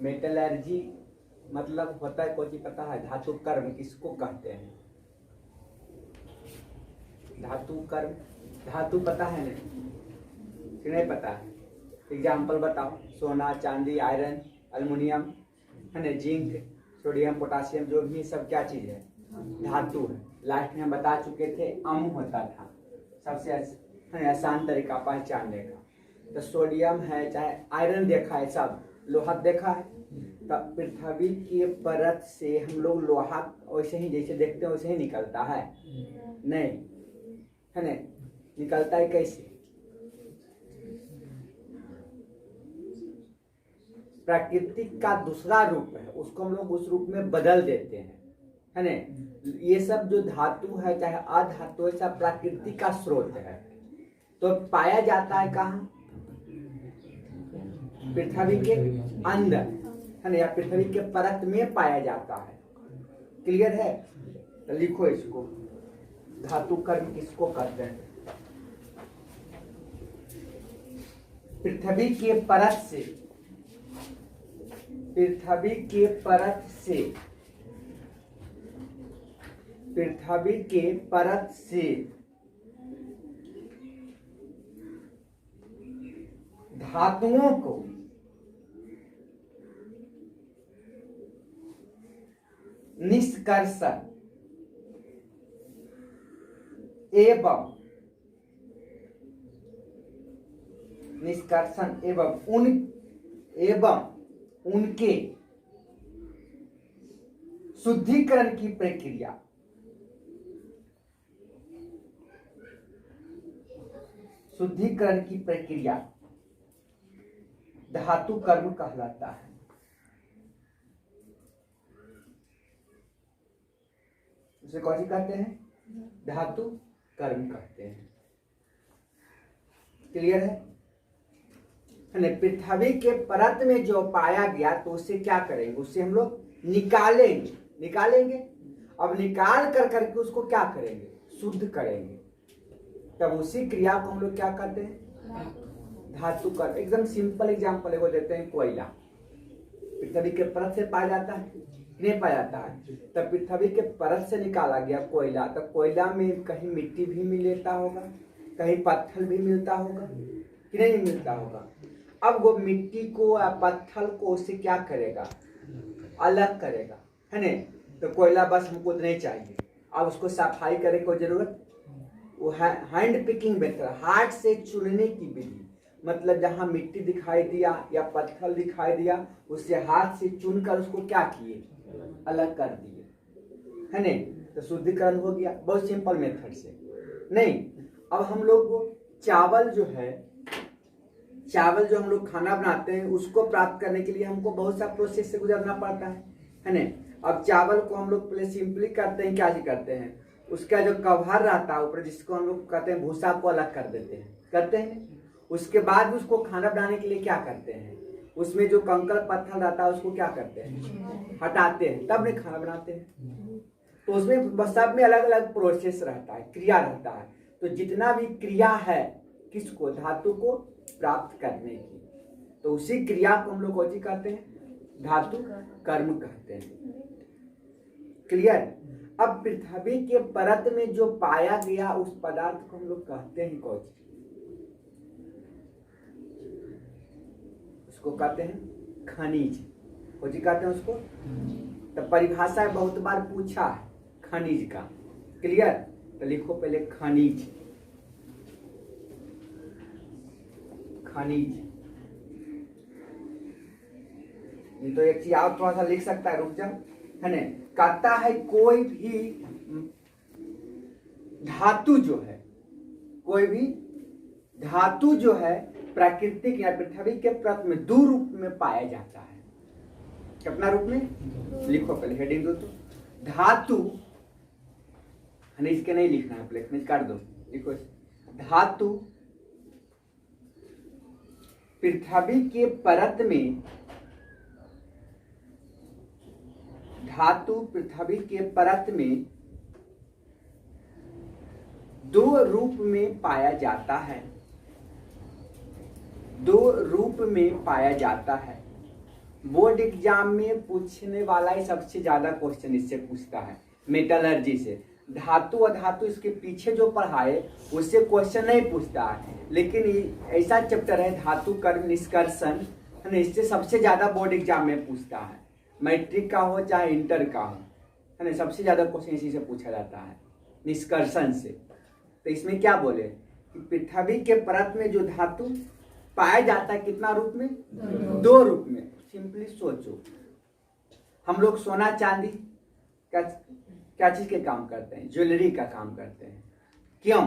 Metallurgy मतलब होता है, कोई पता है धातु कर्म किसको कहते हैं? धातु कर्म, धातु पता है नहीं कि नहीं पता है? एग्जाम्पल बताओ। सोना, चांदी, आयरन, एल्युमिनियम है ना, जिंक, सोडियम, पोटासियम, जो भी सब क्या चीज है? धातु है। लास्ट में हम बता चुके थे अम होता था, सबसे आसान तरीका पहचानने का। तो सोडियम है, चाहे आयरन देखा है, सब लोहा देखा है। तब पृथ्वी के परत से हम लोग लोहा वैसे ही जैसे देखते हैं वैसे ही निकलता है? नहीं है ना। निकलता है कैसे? प्राकृतिक का दूसरा रूप है, उसको हम लोग उस रूप में बदल देते हैं, है ना। ये सब जो धातु है चाहे अधातु है, सब प्राकृतिक का स्रोत है। तो पाया जाता है कहाँ? पृथ्वी के अंदर, है ना, या पृथ्वी के परत में पाया जाता है। क्लियर है? तो लिखो इसको, धातु कर्म किसको कहते हैं? पृथ्वी के परत से, पृथ्वी के परत से, पृथ्वी के परत से धातुओं को निष्कर्षण एवं उनके शुद्धिकरण की प्रक्रिया, शुद्धिकरण की प्रक्रिया धातु कर्म कहलाता है। उसे कौन सी कहते हैं? धातु कर्म कहते हैं। क्लियर है? पृथ्वी के परत में जो पाया गया तो उससे क्या करेंगे? उससे हम लोग निकालेंगे। अब निकाल कर करके उसको क्या करेंगे? शुद्ध करेंगे। तब उसी क्रिया को हम लोग क्या कहते हैं? धातु कर्म। एकदम सिंपल एग्जांपल एगो देते हैं, कोयला पृथ्वी के परत से पाया जाता है, नहीं पाया जाता है। तब पृथ्वी के परत से निकाला गया कोयला, तो कोयला में कहीं मिट्टी भी मिलता होगा, कहीं पत्थर भी मिलता होगा कि नहीं मिलता होगा। अब वो मिट्टी को या पत्थर को उससे क्या करेगा? अलग करेगा, है ना। तो कोयला बस हमको नहीं चाहिए, अब उसको सफाई करने की जरूरत, वो हैंड पिकिंग मेथड, हाथ से चुनने की विधि, मतलब जहाँ मिट्टी दिखाई दिया या पत्थर दिखाई दिया उससे हाथ से चुनकर उसको क्या किए? अलग कर दिए, है ना। तो शुद्धिकरण हो गया, बहुत सिंपल मेथड से। नहीं, अब हम लोग चावल जो है, चावल जो हम लोग खाना बनाते हैं उसको प्राप्त करने के लिए हमको बहुत सा प्रोसेस से गुजरना पड़ता है ना। अब चावल को हम लोग पहले सिंपली करते हैं, क्या करते हैं? उसका जो कवर रहता है ऊपर, जिसको हम लोग कहते हैं भूसा, को अलग कर देते हैं, करते हैं। उसके बाद उसको खाना बनाने के लिए क्या करते हैं? उसमें जो कंकड़ पत्थर रहता है उसको क्या करते हैं? हटाते हैं, तब नहीं खाना बनाते हैं। तो उसमें सब में अलग अलग प्रोसेस रहता है, क्रिया रहता है। तो जितना भी क्रिया है किसको? धातु को प्राप्त करने की, तो उसी क्रिया को हम लोग कौन कहते हैं? धातु कर्म कहते हैं। क्लियर? अब पृथ्वी के परत में जो पाया गया उस पदार्थ को हम लोग कहते हैं कौन? उसको कहते हैं खनिज। कौन कहते हैं उसको? तो परिभाषा बहुत बार पूछा है खनिज का। क्लियर? तो लिखो पहले खनिज। खनिज, तो एक चीज आप थोड़ा सा लिख सकता है, रुक जाओ, है ना। कहता है कोई भी धातु जो है, कोई भी धातु जो है प्राकृतिक या पृथ्वी के परत में दो रूप में पाया जाता है। कितना रूप में? लिखो पहले हेडिंग दो तो धातु, है इसके नहीं लिखना है, पहले कर दो, लिखो धातु पृथ्वी के परत में, धातु पृथ्वी के परत में दो रूप में पाया जाता है, दो रूप में पाया जाता है। बोर्ड एग्जाम में पूछने वाला ही सबसे ज्यादा क्वेश्चन इससे पूछता है, मेटलर्जी से। धातु अधातु इसके पीछे जो पढ़ाए उससे क्वेश्चन नहीं पूछता है, लेकिन ऐसा चैप्टर है धातु कर्म निष्कर्षण, है ना, इससे सबसे ज्यादा बोर्ड एग्जाम में पूछता है। मैट्रिक का हो चाहे इंटर का हो, है ना, सबसे ज्यादा क्वेश्चन इसी से पूछा जाता है, निष्कर्षण से। तो इसमें क्या बोले कि पृथ्वी के परत में जो धातु पाया जाता है कितना रूप में? दो रूप में। सिंपली सोचो, हम लोग सोना चांदी क्या चीज के काम करते हैं? ज्वेलरी का काम करते हैं। क्यों?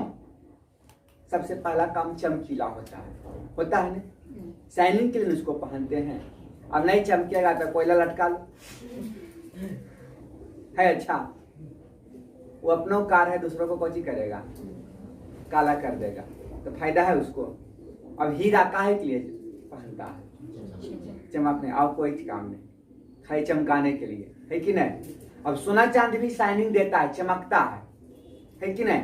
सबसे पहला काम चमकीला होता है ना, शाइनिंग के लिए उसको पहनते हैं। अब नहीं चमकेगा तो कोयला लटका लो, है अच्छा, वो अपनों कार है, दूसरों को कौची करेगा? काला कर देगा, तो फायदा है उसको। अब हीरा काहे के लिए पहनता है? चमकने, और कोई काम नहीं, खाली चमकाने के लिए, है कि नहीं? अब सोना चांदी भी शाइनिंग देता है, चमकता है कि नहीं?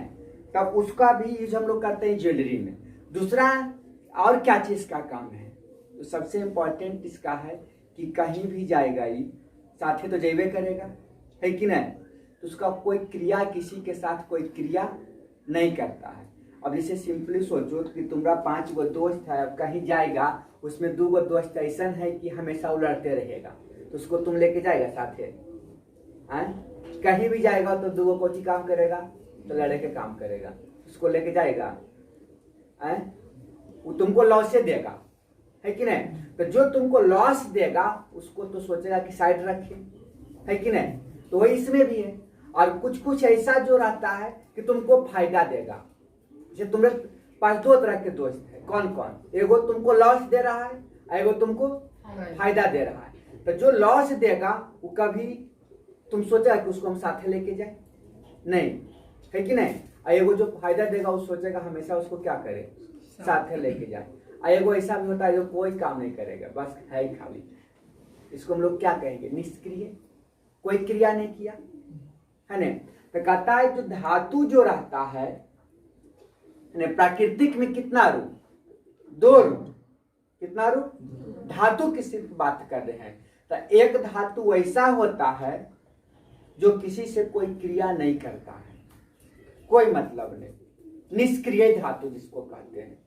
तब उसका भी यूज हम लोग करते हैं ज्वेलरी में। दूसरा और क्या चीज का काम है? तो सबसे इम्पोर्टेंट इसका है कि कहीं भी जाएगा ये साथे तो जैवे करेगा, है कि नहीं? तो उसका कोई क्रिया, किसी के साथ कोई क्रिया नहीं करता है। अब जैसे सिंपली सोचो कि तुम्हारा 5 गो दोस्त है, अब कहीं जाएगा उसमें 2 गो दोस्त ऐसा है कि हमेशा वो लड़ते रहेगा, तो उसको तुम लेके जाएगा साथे? कहीं भी जाएगा तो 2 गो कोची काम करेगा? तो लड़े के काम करेगा, उसको लेके जाएगा? वो तुमको लॉस से देगा, है कि नहीं? तो जो तुमको लॉस देगा उसको तो सोचेगा कि साइड रखे, है कि नहीं? तो वही इसमें भी है। और कुछ कुछ ऐसा जो रहता है कि तुमको फायदा देगा। जैसे तुम्हारे पास 2 तरह के दोस्त है, कौन कौन? एगो तुमको लॉस दे रहा है, एगो तुमको फायदा दे रहा है। तो जो लॉस देगा वो कभी तुम सोचेगा कि उसको हम साथे लेके जाए? नहीं, है कि नहीं? एगो जो फायदा देगा वो सोचेगा हमेशा उसको क्या करे? साथे लेके जाए। एगो ऐसा भी होता है जो कोई काम नहीं करेगा, बस है खाली। इसको हम लोग क्या कहेंगे? निष्क्रिय, कोई क्रिया नहीं किया, है ना? तो कहता है जो धातु जो रहता है प्राकृतिक में कितना रूप? 2 रूप। कितना रूप? धातु की सिर्फ बात कर रहे हैं। तो एक धातु ऐसा होता है जो किसी से कोई क्रिया नहीं करता है, कोई मतलब नहीं, निष्क्रिय धातु जिसको कहते हैं,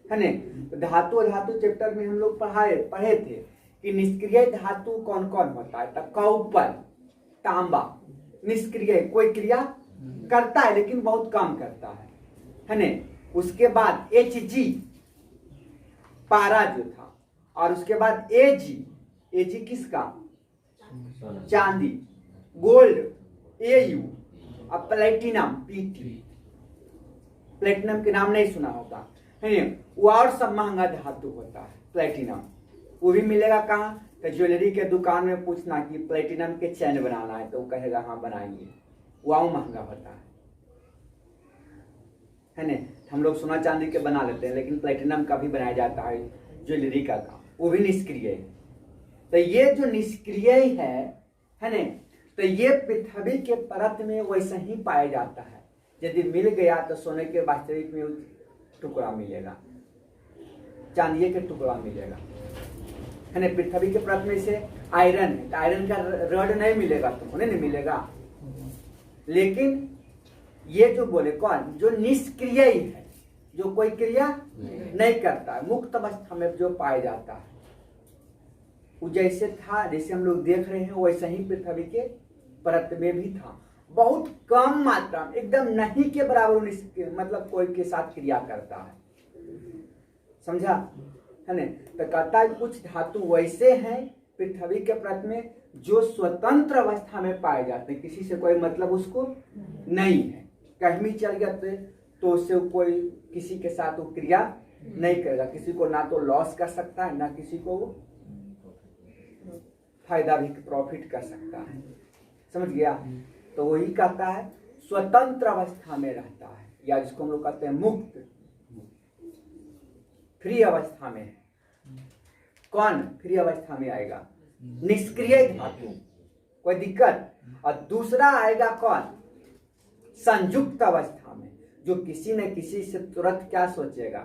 है ना? तो धातु चैप्टर में हम लोग पढ़े थे कि निष्क्रिय धातु कौन कौन होता है? तो कॉपर, तांबा निष्क्रिय, कोई क्रिया करता है लेकिन बहुत कम करता है ना? उसके बाद Hg, पारा जो था, और उसके बाद Ag किसका? चांदी, गोल्ड Au, अब प्लेटिनम Pt, प्लेटिनम के नाम नहीं सुना होगा, है ना? वो और सब महंगा धातु होता है प्लेटिनम। वो भी मिलेगा कहाँ? तो ज्वेलरी के दुकान में पूछना कि प्लेटिनम के चैन बनाना है, तो वो कहेगा हाँ बनाएंगे, वो महंगा होता है ना? हम लोग सोना चांदी के बना लेते हैं, लेकिन प्लेटिनम का भी बनाया जाता है ज्वेलरी का काम, वो भी निष्क्रिय है। तो ये जो निष्क्रिय है ना, तो ये पृथ्वी के परत में वैसा ही पाया जाता है। यदि मिल गया तो सोने के वास्तविक में टुकड़ा मिलेगा, चांदी के टुकड़ा मिलेगा, है ना? पृथ्वी के परत में से आयरन है, तो आयरन का रड नहीं मिलेगा तुमको, नहीं मिलेगा। लेकिन ये जो बोले कौन? जो निष्क्रिय है, जो कोई क्रिया नहीं करता है, मुक्त अवस्था में जो पाया जाता है, वो जैसे था, जैसे हम लोग देख रहे हैं वैसा ही पृथ्वी के परत में भी था, बहुत कम मात्रा में, एकदम नहीं के बराबर, मतलब कोई के साथ क्रिया करता है, समझा, है ना? तो कहता है कुछ धातु वैसे हैं पृथ्वी के परत में जो स्वतंत्र अवस्था में पाए जाते हैं, किसी से कोई मतलब उसको नहीं है। कहीं भी चल गया तो उससे कोई किसी के साथ वो क्रिया नहीं करेगा, किसी को ना तो लॉस कर सकता है, ना किसी को फायदा भी, प्रॉफिट कर सकता है, समझ गया? तो वही कहता है स्वतंत्र अवस्था में रहता है, या जिसको हम लोग कहते हैं मुक्त, फ्री अवस्था में। कौन फ्री अवस्था में आएगा? निष्क्रिय धातु, कोई दिक्कत। और दूसरा आएगा कौन? संयुक्त अवस्था में, जो किसी न किसी से तुरंत क्या सोचेगा?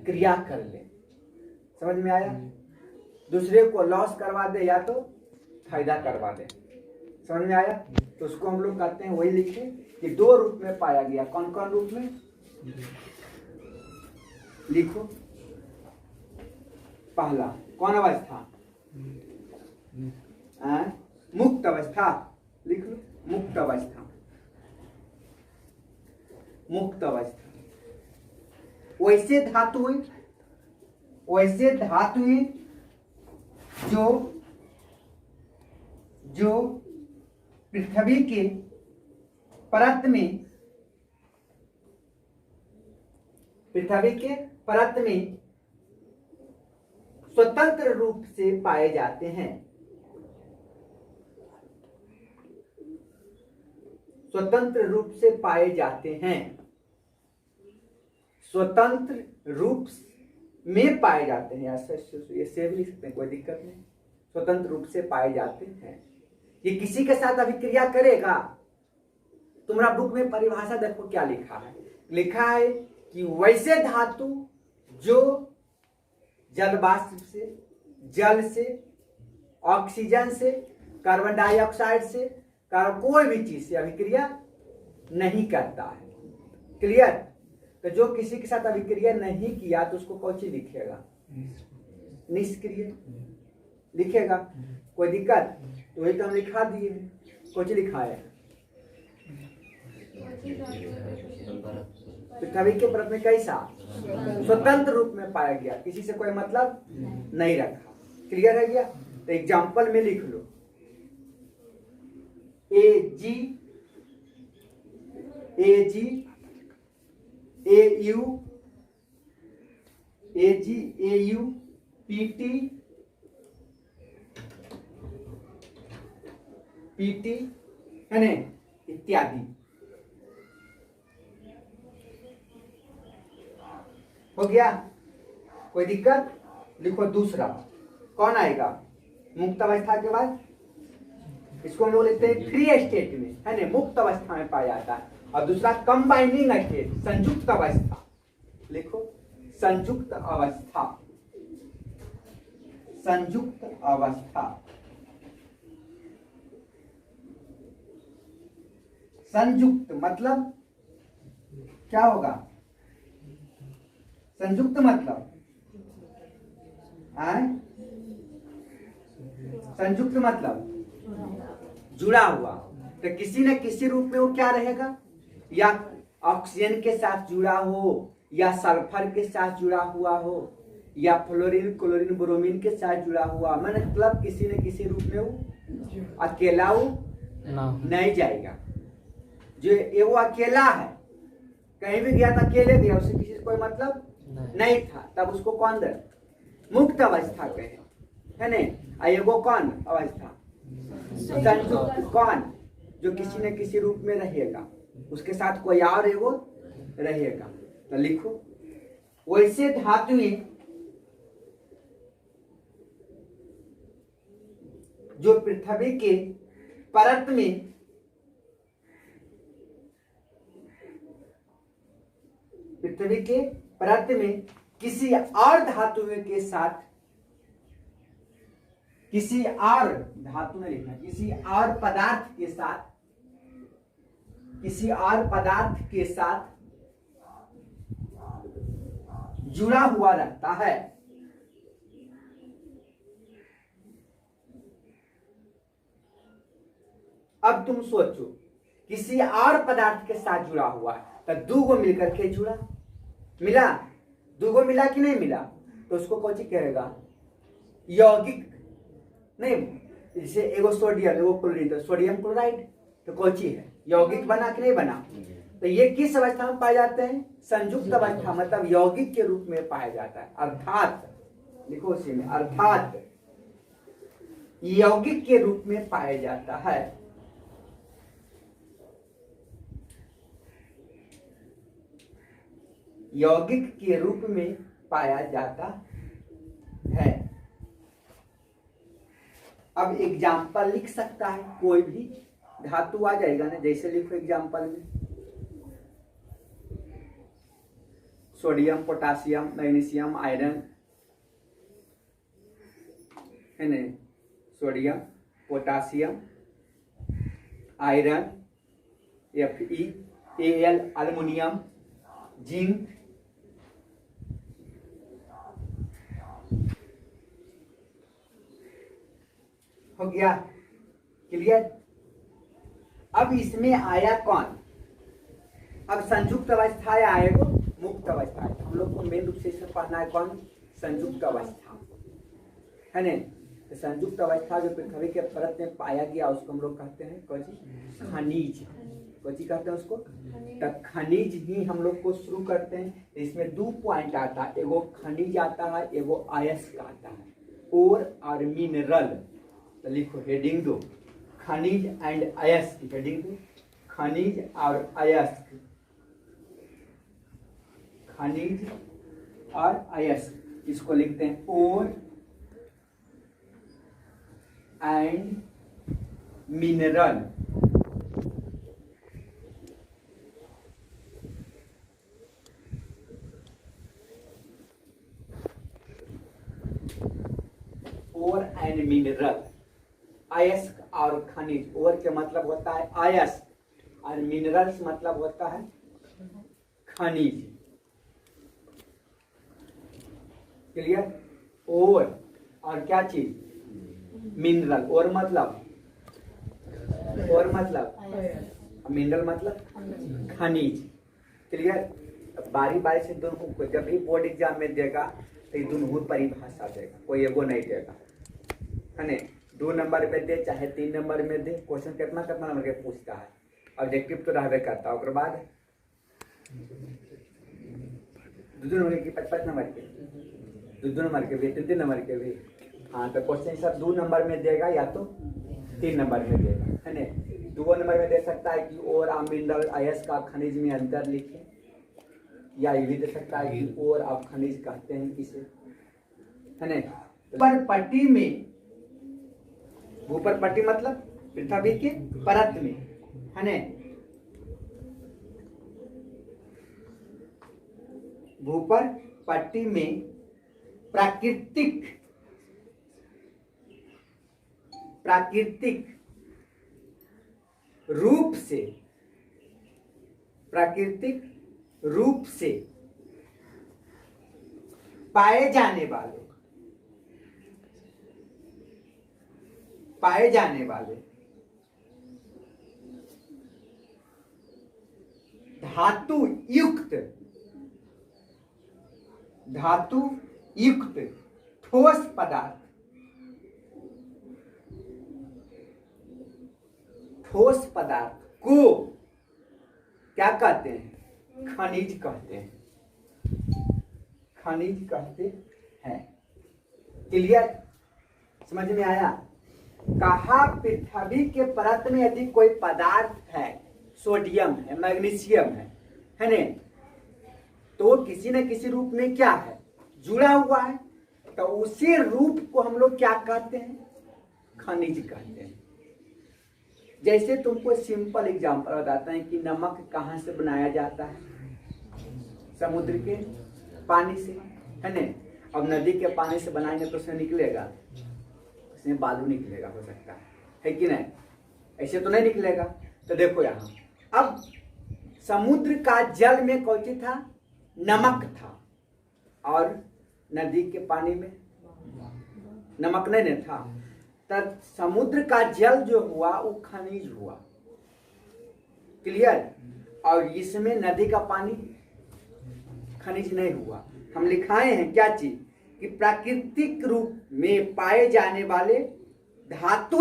क्रिया कर ले। समझ में आया? दूसरे को लॉस करवा दे या तो फायदा करवा दे। समझ में आया? तो उसको हम लोग कहते हैं, वही लिखे कि दो रूप में पाया गया। कौन कौन रूप में? लिखो। पहला कौन अवस्था? मुक्त अवस्था। लिख लो, मुक्त अवस्था। मुक्त अवस्था। वैसे धातुएं जो पृथ्वी के परत में स्वतंत्र रूप से पाए जाते हैं। स्वतंत्र रूप से पाए जाते हैं। स्वतंत्र रूप में पाए जाते हैं। ये सेव लिख सकते हैं, कोई दिक्कत नहीं। स्वतंत्र रूप से पाए जाते हैं। ये किसी के साथ अभिक्रिया करेगा। तुम्हारा बुक में परिभाषा देखो क्या लिखा है। लिखा है कि वैसे धातु जो जलवाष्प से, जल से, ऑक्सीजन से, कार्बन डाइऑक्साइड से, कोई भी चीज से अभिक्रिया नहीं करता है। क्लियर? तो जो किसी के साथ अभिक्रिया नहीं किया तो उसको कौन सी लिखेगा? निष्क्रिय लिखेगा। कोई दिक्कत? तो वही तो हम लिखा दिए हैं। कौन सी लिखा है? पृथ्वी के परत में कैसा? स्वतंत्र रूप में पाया गया, किसी से कोई मतलब नहीं रखा। क्लियर है गया? तो एग्जाम्पल में लिख लो। AG, AU, PT है ना, इत्यादि। हो गया? कोई दिक्कत? लिखो दूसरा कौन आएगा मुक्त अवस्था के बाद? इसको हम लोग लिखते हैं फ्री स्टेट में, है ना, मुक्त अवस्था में पाया जाता है। और दूसरा कंबाइनिंग स्टेट, संयुक्त अवस्था। लिखो संयुक्त अवस्था। संयुक्त अवस्था। संयुक्त मतलब क्या होगा? संयुक्त मतलब संयुक्त मतलब जुड़ा हुआ। तो किसी न किसी रूप में वो क्या रहेगा? या ऑक्सीजन के साथ जुड़ा हो, या सल्फर के साथ जुड़ा हुआ हो, या फ्लोरीन, क्लोरीन, ब्रोमीन के साथ जुड़ा हुआ। मतलब किसी न किसी रूप में वो अकेला वो नहीं जाएगा। जो वो अकेला है, कहीं भी गया था अकेले गया, उससे किसी से कोई मतलब नहीं था, तब उसको कौन दे? मुक्त अवस्था कहे, है ना। एगो कौन अवस्था? संयुक्त। कौन? जो किसी न किसी रूप में रहेगा, उसके साथ कोई और एगो रहेगा। तो लिखो वैसे धातुएं जो पृथ्वी के परत में किसी और धातुओं के साथ, किसी और धातु में लिखना, किसी और पदार्थ के साथ, किसी और पदार्थ के साथ जुड़ा हुआ रहता है। अब तुम सोचो, किसी और पदार्थ के साथ जुड़ा हुआ है, तो दो गो मिलकर के जुड़ा, मिला? दो गो मिला कि नहीं मिला? तो उसको कौन सी कहेगा? यौगिक। नहीं, जैसे एगो सोडियम एगो क्लोरीन, तो सोडियम क्लोराइड, तो कौन सी है? यौगिक बना कि नहीं बना? तो ये किस अवस्था में पाए जाते हैं? संयुक्त अवस्था, मतलब यौगिक के रूप में पाया जाता है। अर्थात लिखो उसी में, अर्थात यौगिक के रूप में पाया जाता है। यौगिक के रूप में पाया जाता है। अब एग्जाम्पल लिख सकता है, कोई भी धातु आ जाएगा ना। जैसे लिखो एग्जाम्पल में, सोडियम, पोटासियम, मैग्नीशियम, आयरन, है ना, sodium, potassium, iron, Fe, Al, aluminium, zinc, हो गया क्लियर। अब इसमें आया कौन, अब संयुक्त अवस्था या आएगा मुक्त अवस्था। हम लोग को मेन रूप से इसे पढ़ना है कौन, संयुक्त अवस्था, है ना। तो संयुक्त अवस्था जो पृथ्वी के परत में पाया गया उसको हम लोग कहते हैं कौची, खनिज। कौची कहते हैं उसको, तो खनिज ही हम लोग को शुरू करते हैं। इसमें 2 पॉइंट आता है, एगो खनिज आता है, एगो अयस्क आता है, और मिनरल। तो लिखो हेडिंग दो, खनिज एंड अयस्क, हेडिंग दो, खनिज और अयस्क, खनिज और अयस्क। इसको लिखते हैं ore and mineral. Ore and mineral, अयस्क और खनिज। ओर के मतलब होता है अयस्क और मिनरल्स मतलब होता है खनिज। क्लियर। और क्या चीज, मिनरल। और मतलब मिनरल मतलब खनिज। क्लियर। बारी बारी से दोनों को जब भी बोर्ड एग्जाम में देगा तो ये दोनों परिभाषा देगा, कोई एगो नहीं देगा, है ना। 2 नंबर में दे चाहे 3 नंबर में दे, क्वेश्चन कितना नंबर के पूछता है, ऑब्जेक्टिव तो रहबे करता है। उसके बाद 2 नंबर के 5 नंबर के, 2 नंबर के भी, 3 नंबर के भी। हाँ, तो क्वेश्चन सब 2 नंबर में देगा या तो 3 नंबर में देगा, है ना। 2 नंबर में दे सकता है कि और मिनरल अयस्क का खनिज में अंतर लिखे, या ये भी दे सकता है कि और आप खनिज कहते हैं किसे, है ना। ऊपर पट्टी में, ऊपर पट्टी मतलब पृथ्वी के परत में, है ना। भूपर पट्टी में प्राकृतिक रूप से पाए जाने वाले धातु युक्त ठोस पदार्थ को क्या कहते हैं, खनिज कहते हैं। क्लियर, समझ में आया। कहा पृथ्वी के परत में यदि कोई पदार्थ है, सोडियम है, मैग्नीशियम है ना, तो किसी न किसी रूप में क्या है, जुड़ा हुआ है, तो उसी रूप को हम लोग क्या कहते हैं, खनिज कहते हैं। जैसे तुमको सिंपल एग्जांपल बताते हैं कि नमक कहाँ से बनाया जाता है, समुद्र के पानी से, है ना। अब नदी के पानी से बनाएंगे तो उसमें निकलेगा, उसमें बालू निकलेगा, हो सकता है कि नहीं, ऐसे तो नहीं निकलेगा। तो देखो यहाँ, अब समुद्र का जल में कौन था, नमक था, और नदी के पानी में नमक नहीं था, तब समुद्र का जल जो हुआ वो खनिज हुआ। क्लियर। और इसमें नदी का पानी खनिज नहीं हुआ। हम लिखाए हैं क्या चीज, कि प्राकृतिक रूप में पाए जाने वाले धातु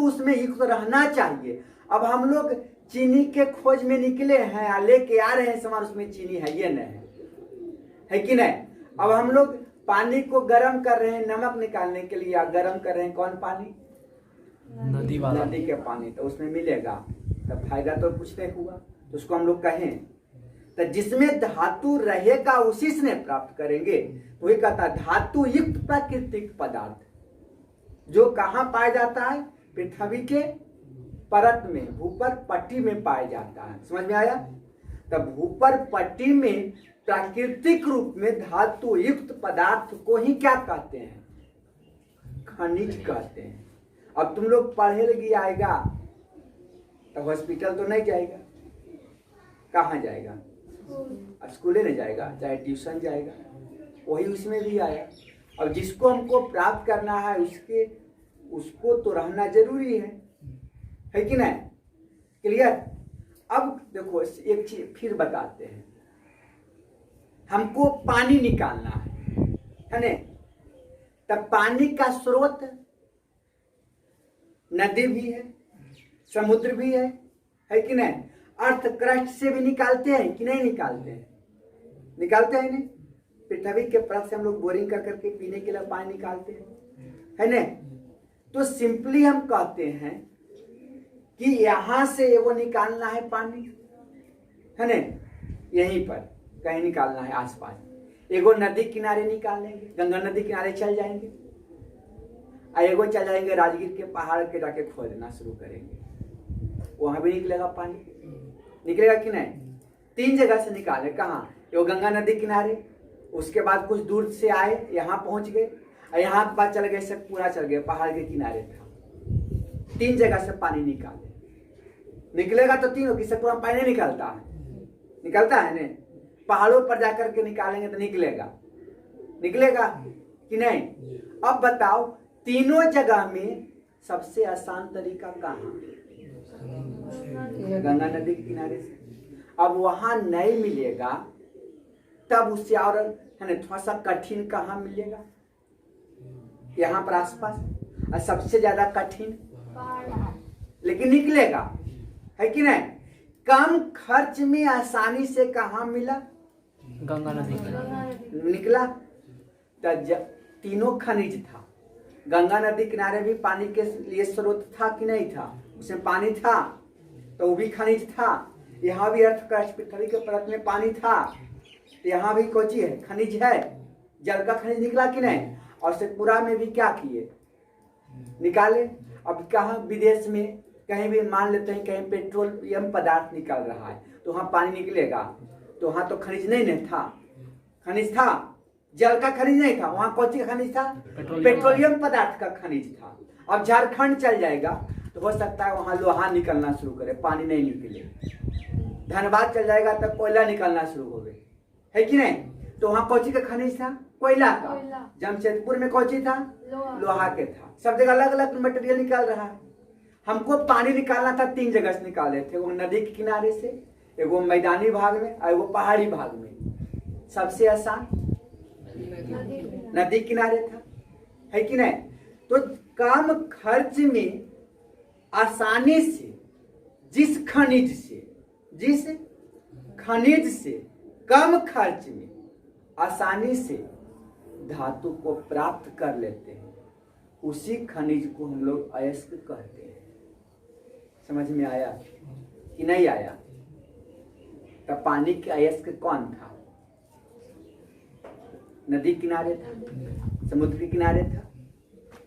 उसमें युक्त रहना चाहिए। अब हम लोग चीनी के खोज में निकले हैं, लेके आ रहे हैं सामान, उसमें चीनी है ये नहीं है कि नहीं। अब हम लोग पानी को गर्म कर रहे हैं नमक निकालने के लिए, गर्म कर रहे हैं कौन पानी, नदी के पानी, तो उसमें मिलेगा, तब फायदा तो कुछ नहीं हुआ। तो उसको हम लोग कहें, तो जिसमें धातु रहेगा उसी से प्राप्त करेंगे। वही कहता धातु युक्त प्राकृतिक पदार्थ, जो कहाँ पाया जाता है, पृथ्वी के परत में, भूपर पट्टी में पाया जाता है। समझ में आया। तब भूपर पट्टी में प्राकृतिक रूप में धातु युक्त पदार्थ को ही क्या कहते हैं, खनिज कहते हैं। अब तुम लोग पढ़े लगी आएगा तो हॉस्पिटल तो नहीं जाएगा, कहाँ जाएगा? अब स्कूल नहीं जाएगा, चाहे ट्यूशन जाएगा, वही उसमें भी आया। अब जिसको हमको प्राप्त करना है उसको तो रहना जरूरी है कि नहीं? क्लियर? अब देखो एक चीज फिर बताते हैं, हमको पानी निकालना है ना? तब पानी का स्रोत नदी भी है, समुद्र भी है कि नहीं? अर्थ क्रस्ट से भी निकालते हैं कि नहीं निकालते हैं? निकालते हैं नहीं? पृथ्वी के परत से हम लोग बोरिंग कर करके पीने के लिए पानी निकालते हैं, है ना? तो सिंपली हम कहते हैं कि यहां से वो निकालना है पानी, है ना? यहीं पर कहीं निकालना है आसपास, एगो नदी किनारे निकालेंगे, गंगा नदी किनारे चल जाएंगे, और एगो चल जाएंगे राजगीर के पहाड़ के जाके खोदना शुरू करेंगे, वहां भी निकलेगा पानी। निकलेगा कि नहीं? 3 जगह से निकाले। कहाँ? एगो गंगा नदी किनारे, उसके बाद कुछ दूर से आए, यहाँ पहुंच गए, और यहाँ के बाद चल गए, सब पूरा चल गए, पहाड़ के किनारे था। 3 जगह से पानी निकाले। निकलेगा तो तीनों, किसी पूरा पानी नहीं निकलता है? निकलता है ना? पहाड़ों पर जाकर के निकालेंगे तो निकलेगा कि नहीं? अब बताओ तीनों जगह में सबसे आसान तरीका कहाँ? गंगा नदी के किनारे से। अब वहां नहीं मिलेगा तब उससे और है ना थोड़ा सा कठिन कहाँ मिलेगा? यहाँ पर आसपास, और सबसे ज्यादा कठिन, लेकिन निकलेगा, है कि नहीं? कम खर्च में आसानी से कहाँ मिला? गंगा नदी निकला। तीनों खनिज था। गंगा नदी किनारे भी पानी के लिए स्रोत था कि नहीं था? उसमें पानी था तो वो भी खनिज था। यहाँ भी अर्थ पृथ्वी के परत में पानी था, यहाँ भी कोची है, खनिज है, जल का खनिज निकला कि नहीं? और सतपुरा में भी क्या किए? निकाले। अब कहाँ विदेश में कहीं भी मान लेते हैं कहीं पेट्रोलियम पदार्थ निकल रहा है तो वहाँ पानी निकलेगा, तो वहाँ तो खनिज नहीं था, खनिज था, जल का खनिज नहीं था, वहाँ कौन सा खनिज था? पेट्रोलियम पदार्थ का खनिज था। अब झारखंड चल जाएगा तो हो सकता है वहाँ लोहा निकलना शुरू करे, पानी नहीं निकले। धनबाद चल जाएगा तब कोयला निकलना शुरू हो गए, है कि नहीं? तो वहाँ कौची का खनिज था? कोयला का। जमशेदपुर में कौची था? लोहा के था। सब जगह अलग अलग मटेरियल निकाल रहा है। हमको पानी निकालना था 3 जगह से निकाले थे, वो नदी के किनारे से, एगो मैदानी भाग में और एगो पहाड़ी भाग में। सबसे आसान नदी किनारे था, है कि नहीं? तो कम खर्च में आसानी से जिस खनिज से कम खर्च में आसानी से धातु को प्राप्त कर लेते हैं, उसी खनिज को हम लोग अयस्क कहते हैं। समझ में आया कि नहीं आया? तब पानी के अयस्क कौन था? नदी किनारे था, समुद्र के किनारे था,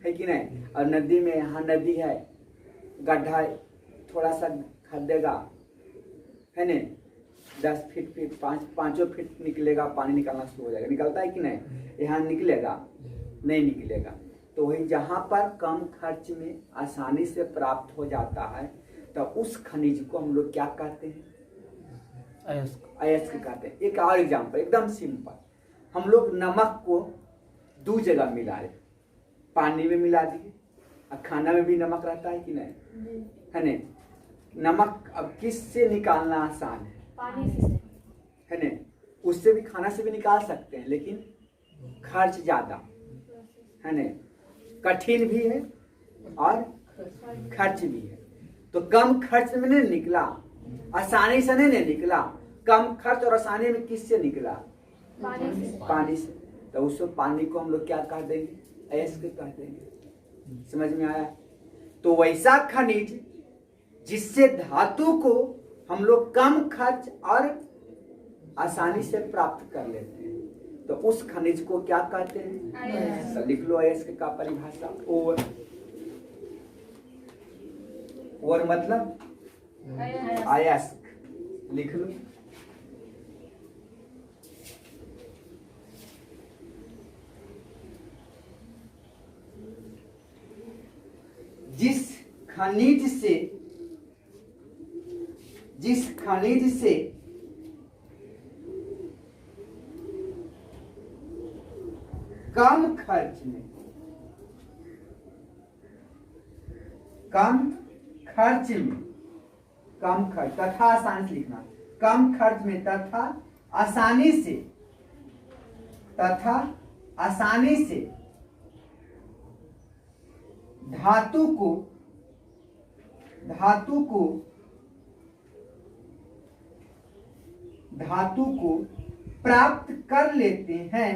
है कि नहीं? और नदी में, यहाँ नदी है, गड्ढा थोड़ा सा खदेगा, है न, 10 फीट पे 5 फीट निकलेगा, पानी निकलना शुरू हो जाएगा। निकलता है कि नहीं? यहाँ निकलेगा नहीं? निकलेगा। तो वही जहाँ पर कम खर्च में आसानी से प्राप्त हो जाता है तो उस खनिज को हम लोग क्या कहते हैं? अयस्क कहते हैं। एक और एग्जाम्पल एकदम सिंपल, हम लोग नमक को 2 जगह मिला रहे, पानी में मिला दिए और खाना में भी नमक रहता है कि नहीं? है न? नमक अब किस से निकालना आसान है? पानी से, है न? उससे भी, खाना से भी निकाल सकते हैं, लेकिन खर्च ज्यादा, है न? कठिन भी है और खर्च भी है। तो कम खर्च में नहीं निकला, आसानी से नहीं निकला, कम खर्च और आसानी में किससे निकला? पानी से। तो उस पानी को हम लोग क्या कह देंगे? अयस्क कह देंगे। समझ में आया? तो वैसा खनिज जिससे धातु को हम लोग कम खर्च और आसानी से प्राप्त कर लेते हैं, तो उस खनिज को क्या कहते हैं? तो लिख लो अयस्क का परिभाषा। और मतलब अयस्क लिख लो। जिस खनिज से कम खर्च तथा आसानी से लिखना, कम खर्च में तथा आसानी से धातु को प्राप्त कर लेते हैं,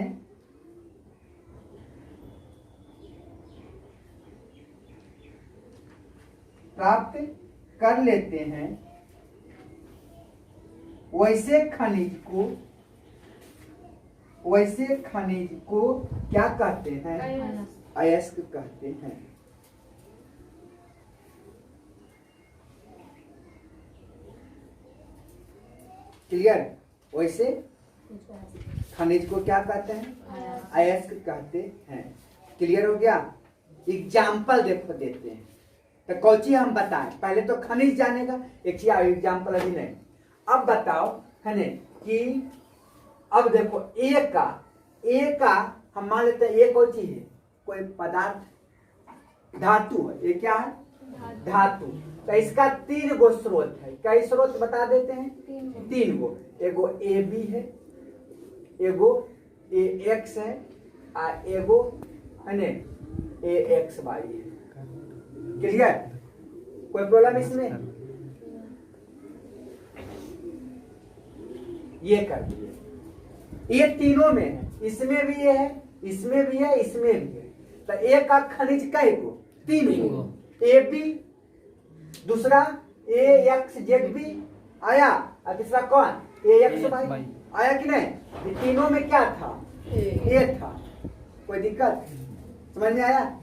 वैसे खनिज को क्या कहते हैं? अयस्क कहते हैं। क्लियर? वैसे खनिज को क्या कहते हैं? अयस्क कहते हैं। क्लियर हो गया? एग्जाम्पल देखो देते हैं तो कौची हम बताएं, पहले तो खनिज जानेगा, एक एग्जाम्पल अभी नहीं। अब बताओ है न कि अब देखो ए का हम मान लेते हैं ए कौची है? कोई पदार्थ, धातु है। ये क्या है? धातु। तो इसका 3 गो स्रोत है। कई स्रोत बता देते हैं? 3 गो। एगो ए बी है, एगो ए एक्स है, और एगो है न ए एक्स वाई है। क्लियर? कोई प्रॉब्लम इसमें? ये कर दिए। ये तीनों में है, इसमें भी ये है, इसमें भी है, इसमें भी है। तो ए का खनिज कई गो? 3 गो। ए बी, दूसरा ए एक्स जेड भी आया, और तीसरा कौन? ए एक्स वाई आया कि नहीं? ये तीनों में क्या था? ए था। कोई दिक्कत समझ में आया?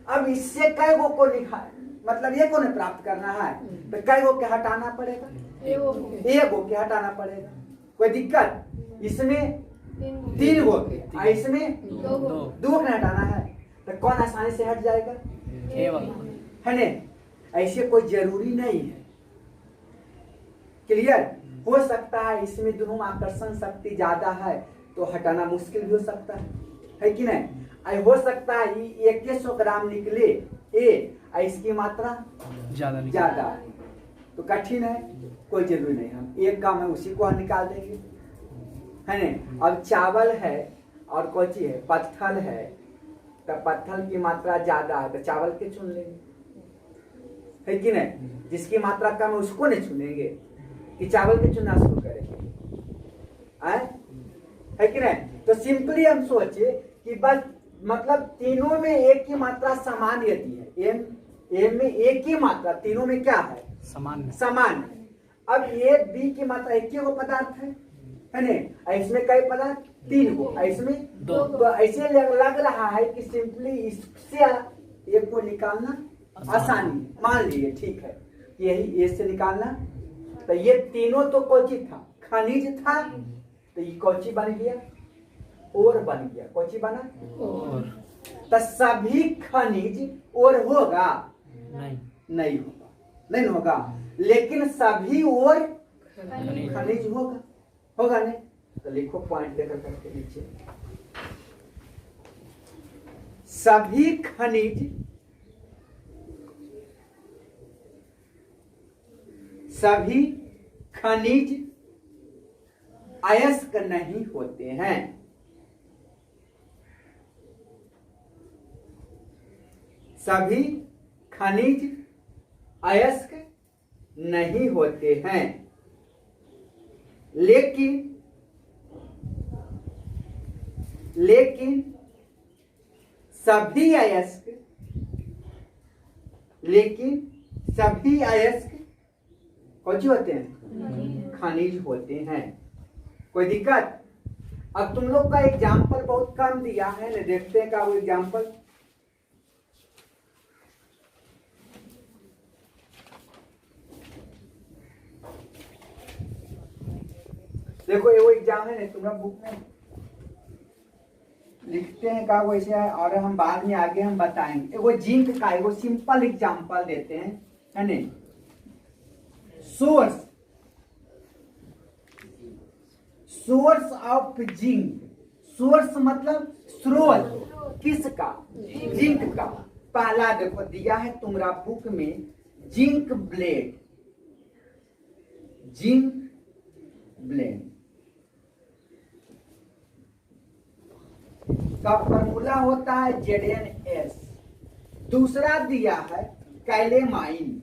अब इससे कई गो को मतलब ये को प्राप्त करना है तो कई गो के हटाना पड़ेगा? एगो के हटाना पड़ेगा। कोई दिक्कत? इसमें 3 गो के, और इसमें 2 के हटाना है तो कौन आसानी से हट जाएगा? है न? ऐसे कोई जरूरी नहीं है। क्लियर? हो सकता है इसमें दोनों में आकर्षण शक्ति ज्यादा है तो हटाना मुश्किल भी हो सकता है कि नहीं? हो सकता है 100 ग्राम निकले ए, इसकी मात्रा ज्यादा है तो कठिन है, कोई जरूरी नहीं। हम एक काम है उसी को हम निकाल देंगे, है न? अब चावल है और कोची है? पत्थल है। तो पत्थल की मात्रा ज्यादा है तो चावल के चुन लेंगे, है कि नहीं? जिसकी मात्रा कम है उसको नहीं चुनेंगे कि चावल के चुनना शुरू करेंगे? है कि नहीं? तो सिंपली हम सोचे कि बस मतलब तीनों में एक की मात्रा समान यदि है, एम में एक ही मात्रा, तीनों में क्या है? समान है। अब ए बी की मात्रा एक ही गो पदार्थ है न? इसमें कई पदार्थ? 3 गो, इसमें 2। तो ऐसे लग रहा है कि सिंपली इससे एक को निकालना आसानी। मान लीजिए ठीक है, यही ए से निकालना। तो ये तीनों तो कौची था? खनिज था। तो ये कौची बन गया? और बन गया। कौची बना? और। तो सभी खनिज और होगा? नहीं होगा, नहीं होगा। लेकिन सभी और खनिज होगा नहीं? तो लिखो पॉइंट लेकर करके नीचे, सभी खनिज अयस्क नहीं होते हैं। सभी खनिज अयस्क नहीं होते हैं, लेकिन सभी अयस्क कौन सी होते हैं? खनिज होते हैं। कोई दिक्कत? अब तुम लोग का एग्जाम्पल बहुत कम दिया है ना, देखते हैं का वो एग्जाम्पल। देखो ये वो एग्जाम है ना, तुम्हारा बुक में लिखते हैं का वैसे है, और हम बाद में आगे हम बताएंगे। एगो जिंक का एगो सिंपल एग्जांपल देते हैं, है नहीं। सोर्स ऑफ जिंक, सोर्स मतलब स्रोत किसका? जिंक का। पहला देखो दिया है तुम्हारा बुक में जिंक ब्लेड, जिंक ब्लेड का फॉर्मूला होता है ZnS। दूसरा दिया है कैलेमाइन,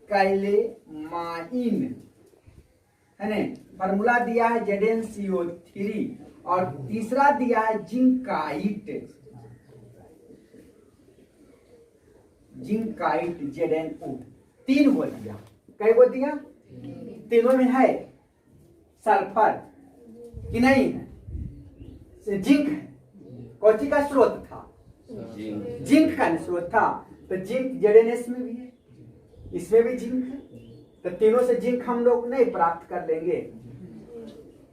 कैलेमाइन है ना, फॉर्मूला दिया है ZnCO3। और तीसरा दिया है जिंकाइट, जिंकाइट ZnO। तीन वो दिया, कई वो दिया? तीनों में है सल्फर कि नहीं है? जिंक है, कौची का स्रोत था? जिंक का स्रोत था। तो जिंक ZnS में भी है, इसमें भी जिंक है। तो तीनों से जिंक हम लोग नहीं प्राप्त कर लेंगे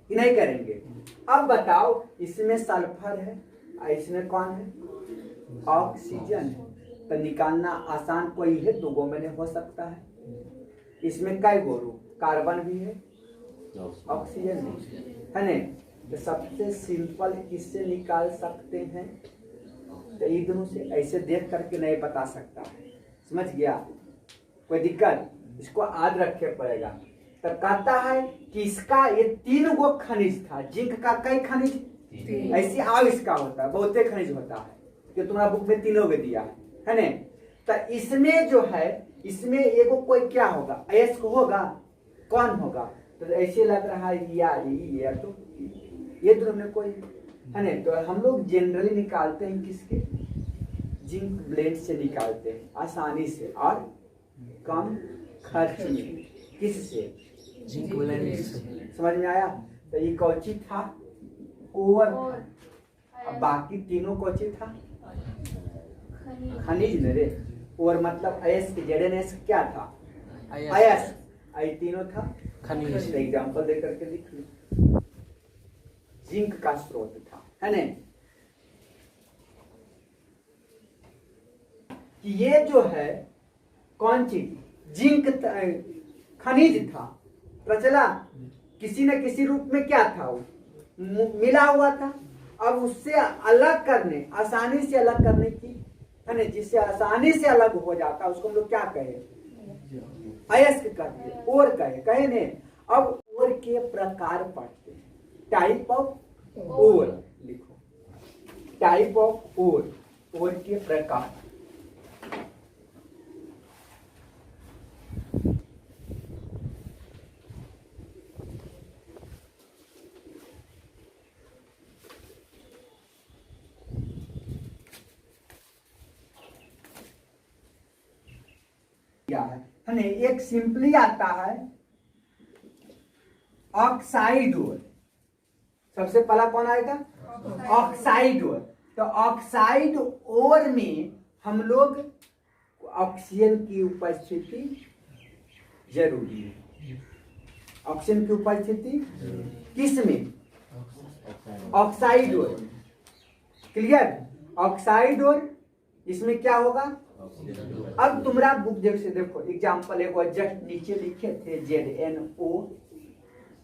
कि नहीं करेंगे? अब बताओ, इसमें सल्फर है और इसमें कौन है? ऑक्सीजन है। तो निकालना आसान कोई है, दो गो में हो सकता है। इसमें कई गो कार्बन भी है, ऑक्सीजन भी है नहीं। तो सबसे सिंपल किससे निकाल सकते हैं? तो ये दोनों से ऐसे देख करके नहीं बता सकता, समझ गया? कोई दिक्कत? इसको याद रखे पड़ेगा। तो कहता है कि इसका ये तीन गो खनिज था। जिंक का कई खनिज? ऐसी आव इसका होता है, बहुते खनिज होता है, कि तुम्हारा बुक में तीनों के दिया है ना। तो इसमें जो है, इसमें एगो कोई क्या होगा? अयस्क होगा, कौन होगा? तो ऐसे लग रहा है या तो ये दोनों में कोई है ना। तो हम लोग जनरली निकालते हैं किसके? जिंक ब्लेड से निकालते हैं आसानी से और कम खर्च में। किससे? जिंक ब्लेड से। समझ में आया? तो ये कौची था? ओवर था। अब बाकी तीनों कौची था? खनिज न रे। और मतलब अयस्क, ZnS क्या था? अयस्क। आई तीनों था खनिज। एग्जांपल दे करके लिख लो। जिंक का स्रोत था, है ना। कि ये जो है कौन चीज? जिंक खनिज था, प्रचला किसी न किसी रूप में क्या था? वो मिला हुआ था। अब उससे अलग करने, आसानी से अलग करने की, है ना, जिससे आसानी से अलग हो जाता है, उसको हम लोग क्या कहे? अयस्क कहते हैं, और कहे ने। अब और के प्रकार पढ़ते हैं। टाइप ऑफ और लिखो, टाइप ऑफ और के प्रकार। है ना, एक सिंपली आता है ऑक्साइड ओर। सबसे पहला कौन आएगा? ऑक्साइड ओर। तो ऑक्साइड ओर में हम लोग ऑक्सीजन की उपस्थिति जरूरी है। ऑक्सीजन की उपस्थिति किस में? ऑक्साइड ओर। क्लियर? ऑक्साइड ओर इसमें क्या होगा? अब तुम्हारा बुक जैसे देखो एग्जांपल एक जस्ट नीचे लिखे थे ZnO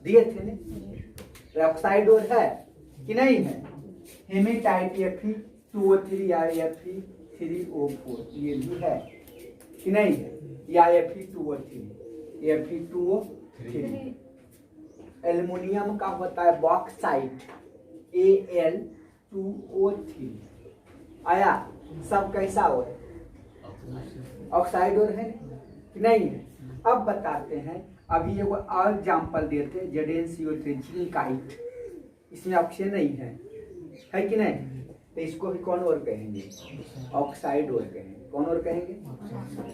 दिए थे ना। ऑक्साइड और है कि नहीं है? हेमेटाइट Fe2O3 या Fe3O4 ये भी है कि नहीं है? या Fe2O3 एल्युमिनियम का होता है बॉक्साइट Al2O3। आया? सब कैसा हो है? ऑक्साइड और है कि नहीं है? अब बताते हैं, अभी एगो और एग्जांपल देते हैं ZnCO3 जिंकाइट। इसमें ऑक्सीजन नहीं है कि नहीं? तो इसको भी कौन और कहेंगे? ऑक्साइड और कहेंगे। कौन और कहेंगे?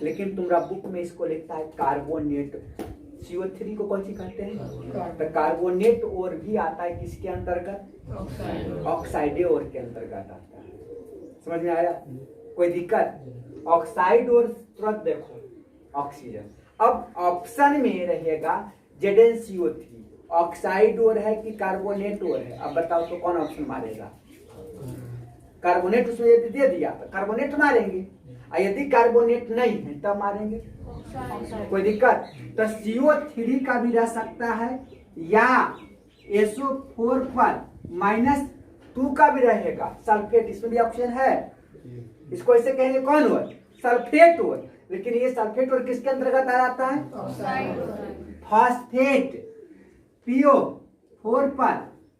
लेकिन तुम्हारा बुक में इसको लिखता है कार्बोनेट। CO3 को कौन सी कहते हैं? तो कार्बोनेट और भी आता है किसके अंतर्गत? ऑक्साइड और के अंतर्गत आता है। समझ में आया? कोई दिक्कत? ऑक्साइड और तुरंत देखो ऑक्सीजन। अब ऑप्शन में रहेगा ZnCO3 ऑक्साइड और है कि कार्बोनेट और है? अब बताओ तो कौन ऑप्शन मारेगा? कार्बोनेट उसमें यदि दे दिया तो कार्बोनेट मारेंगे, और यदि कार्बोनेट नहीं है तब मारेंगे। कोई दिक्कत? तो CO3 का भी रह सकता है या SO4 पर -2 का भी रहेगा, सल्फेट, इसमें भी ऑप्शन है। इसको ऐसे कहेंगे कौन और? सल्फेट और। लेकिन ये सल्फेट और किसके अंतर्गत आ जाता है? फॉस्फेट, PO4 पर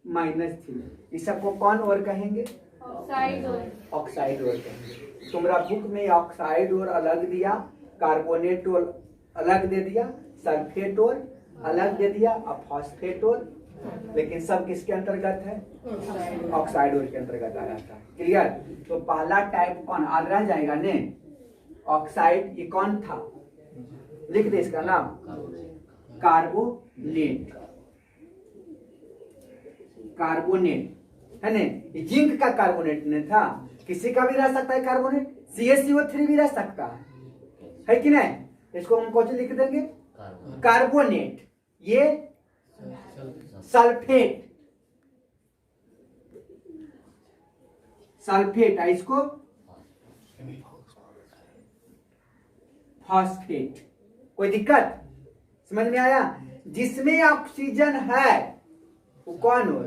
-3, इस सबको कौन और कहेंगे? ऑक्साइड और कहेंगे। तुम्हारा बुक में ऑक्साइड और अलग दिया, कार्बोनेट और अलग दे दिया, सल्फेट और अलग दे दिया, और फॉस्फेट और, लेकिन सब किसके अंतर्गत है? ऑक्साइड और के अंतर्गत आ जाता है। क्लियर? तो पहला टाइप कौन याद रह जाएगा ने? ऑक्साइड। ये कौन था? लिख दे इसका नाम, कार्बोनेट। कार्बोनेट है ने, जिंक का कार्बोनेट ने था। किसी का भी रह सकता है कार्बोनेट, CaCO3 भी रह सकता है कि नहीं? इसको हम कौन लिख देंगे? कार्बोनेट। ये सल्फेट, सल्फेट है, इसको फॉस्फेट। कोई दिक्कत? समझ में आया? जिसमें ऑक्सीजन है वो कौन हो?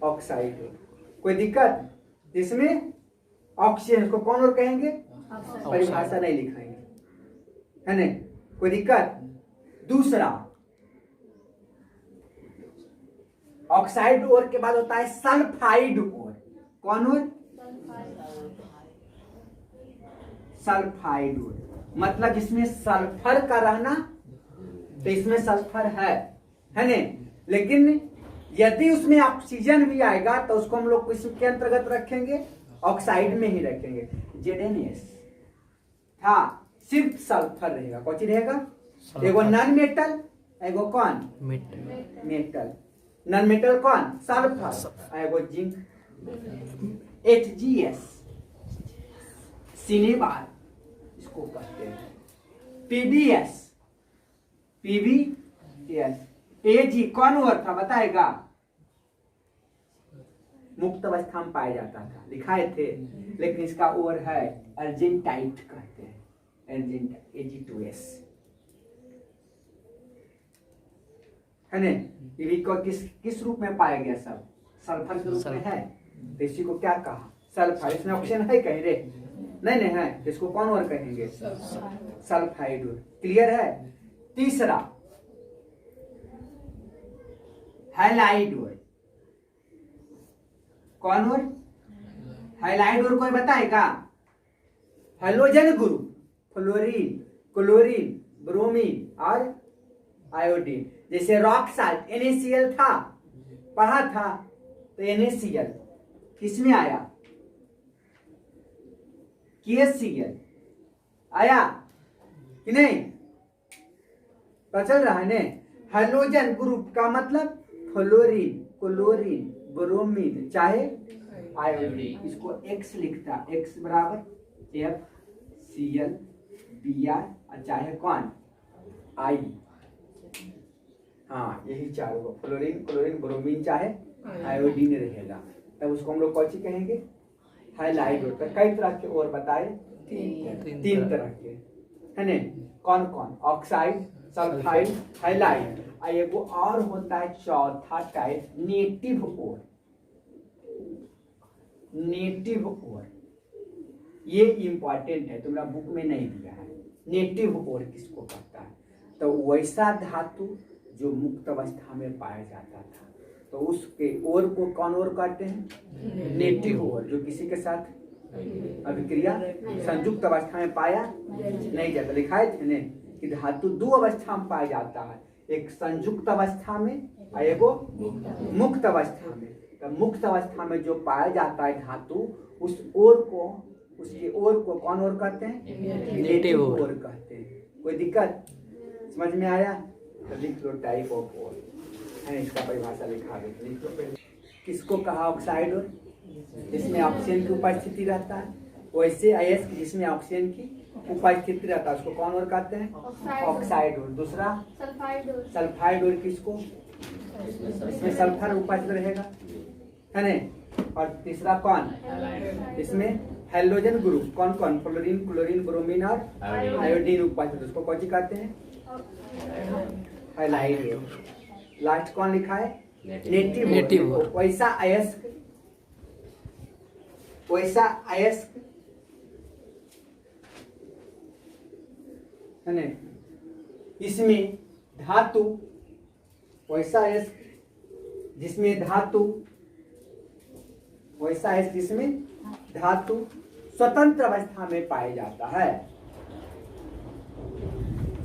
ऑक्साइड हो। कोई दिक्कत? जिसमें ऑक्सीजन को कौन और कहेंगे? परिभाषा नहीं लिखाएंगे, है नहीं? कोई दिक्कत? दूसरा, ऑक्साइड और के बाद होता है सल्फाइड और। कौन और? सल्फाइड और, मतलब जिसमें सल्फर का रहना, तो इसमें सल्फर है नहीं? लेकिन यदि उसमें ऑक्सीजन भी आएगा तो उसको हम लोग किसके अंतर्गत रखेंगे? ऑक्साइड में ही रखेंगे। ZnS था, सिर्फ सल्फर रहेगा। कौन सी रहेगा? एगो नॉन मेटल, एगो कौन? मेटल। नॉन मेटल कौन? सल्फर। एगो जिंक, HgS, सिनेबार इसको कहते हैं। PbS, Ag कौन और था बताएगा? मुक्त अवस्था में पाया जाता था, लिखाए थे, लेकिन इसका और है अर्जेंटाइट कहते हैं, Ag2S, है ना? ये भी किस रूप में पाया गया? सब सल्फर के रूप में है। तो इसी को क्या कहा? सल्फाइड। इसमें ऑप्शन है कहीं रे? नहीं है। इसको कौन और कहेंगे? सल्फाइड। क्लियर है? तीसरा, हैलाइड और। कौन और? हैलाइड और कोई बताएगा? Halogen group, fluorine, chlorine, bromine और आयोडीन। जैसे रॉक साल्ट NaCl था, पढ़ा था, तो NaCl किसमें आया? KCl आया कि नहीं? पता चल रहा है ने? हेलोजन ग्रुप का मतलब फ्लोरीन, क्लोरीन, ब्रोमीन चाहे आयोडीन। इसको X लिखता, X बराबर FCl Br, चाहे कौन? I। हाँ, यही चारों, फ्लोरीन, क्लोरीन, ब्रोमीन चाहे आयोडीन रहेगा। तब उसको हम लोग कौन सी कहेंगे? हैलाइड होता है। कई तरह के और बताए? तीन तरह के, है ना? कौन कौन? Oxide, sulphide, halide. एगो और होता है चौथा टाइप, नेटिव और। नेटिव और ये इंपॉर्टेंट है, तुम्हारा बुक में नहीं दिया है। नेटिव और किसको कहता है? तो वैसा धातु जो मुक्त अवस्था में पाया जाता था, तो उसके और को कौन और कहते हैं? नेटिव और। जो किसी के साथ अभिक्रिया संयुक्त अवस्था में पाया नहीं जाता। लिखाए थे ने कि धातु दो अवस्था में पाया जाता है, एक संयुक्त अवस्था में और एगो मुक्त अवस्था में। तो मुक्त अवस्था में जो पाया जाता है धातु, उस ओर को, उसके ओर को कौन और कहते हैं? नेटिव और कहते हैं। कोई दिक्कत? समझ में आया? तो लिख लो टाइप ऑफ और, इसका परिभाषा लिखा दो। लिख लो किसको कहा? ऑक्साइड और, जिसमें ऑक्सीजन की उपस्थिति रहता है। वैसे अयस्क जिसमें ऑक्सीजन की उपस्थित रहता है उसको कौन और कहते हैं? ऑक्साइड और। दूसरा सल्फाइड और किसको? इसमें सल्फर उपस्थित रहेगा, है ना। और तीसरा कौन? इसमें हेलोजन ग्रुप कौन कौन? फ्लोरीन, क्लोरीन, ब्रोमीन और आयोडीन उपस्थित, उसको कौन सी कहते हैं? हाइलाइड। लास्ट कौन लिखा है? नेटिव। वैसा अयस्क, वैसा अयस्क, है ना, इसमें धातु, वैसा अयस्क जिसमें धातु, वैसा अयस्क जिसमें धातु स्वतंत्र अवस्था में पाया जाता है,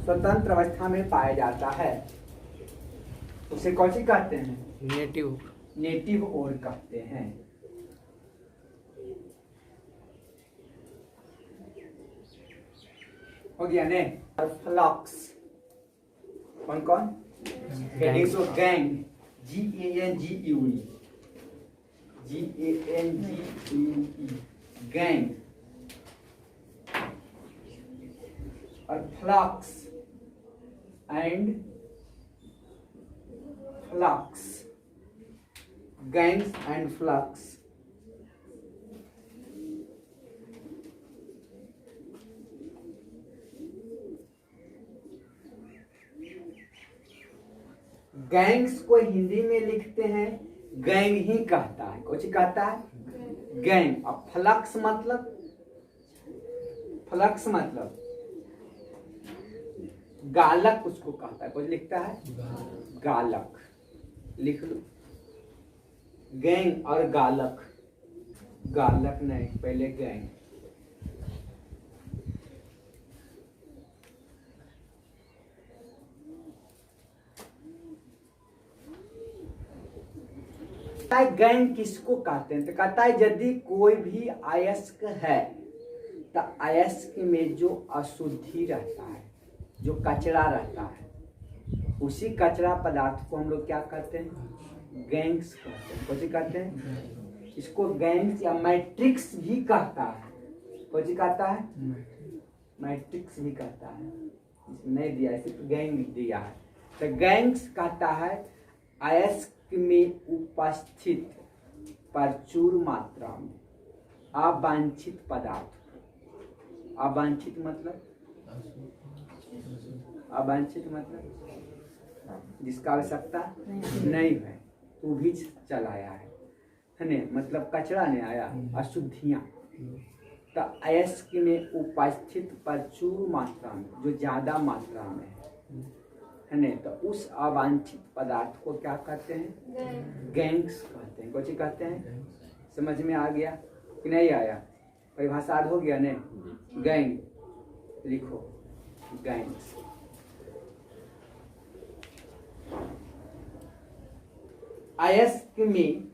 स्वतंत्र अवस्था में पाया जाता है, उसे कौन सी कहते हैं? नेटिव। नेटिव और कहते हैं। हो गया ने। फ्लक्स कौन कौन? Gangue, GANGUE, gangue. और flux and flux, gangues and flux. Gangues को हिंदी में लिखते हैं गैंग ही कहता है, कुछ कहता है गैंग। अब फ्लक्स मतलब, फ्लक्स मतलब गालक उसको कहता है, कुछ लिखता है गालक, लिख लो। गैंग और गालक, गालक नहीं, पहले गैंग। गैंग किसको कहते हैं? तो कहता है यदि कोई भी अयस्क है तो अयस्क में जो अशुद्धि रहता है, जो कचरा रहता है, उसी कचरा पदार्थ को हम लोग क्या कहते हैं? गैंग्स कहते हैं। कौन सी कहते हैं? इसको गैंग्स या मैट्रिक्स भी कहता है। कौन सी कहता है? मैट्रिक्स भी कहता है। नहीं दिया, सिर्फ गैंग दिया है। तो गैंग्स कहता है अयस्क में उपस्थित प्रचुर मात्रा में अवांछित पदार्थ। अवांछित मतलब, अवांछित मतलब जिसका आवश्यकता नहीं है वो भी चलाया है ना, मतलब कचरा नहीं आया, अशुद्धियां। तो अयस्क में उपस्थित प्रचुर मात्रा में, जो ज्यादा मात्रा में है ना, तो उस अवांछित पदार्थ को क्या कहते हैं? गैंग्स कहते हैं। कौन कहते हैं? समझ में आ गया कि नहीं आया? परिभाषा हो गया ने। गैंग लिखो, गैंग्स। अयस्क में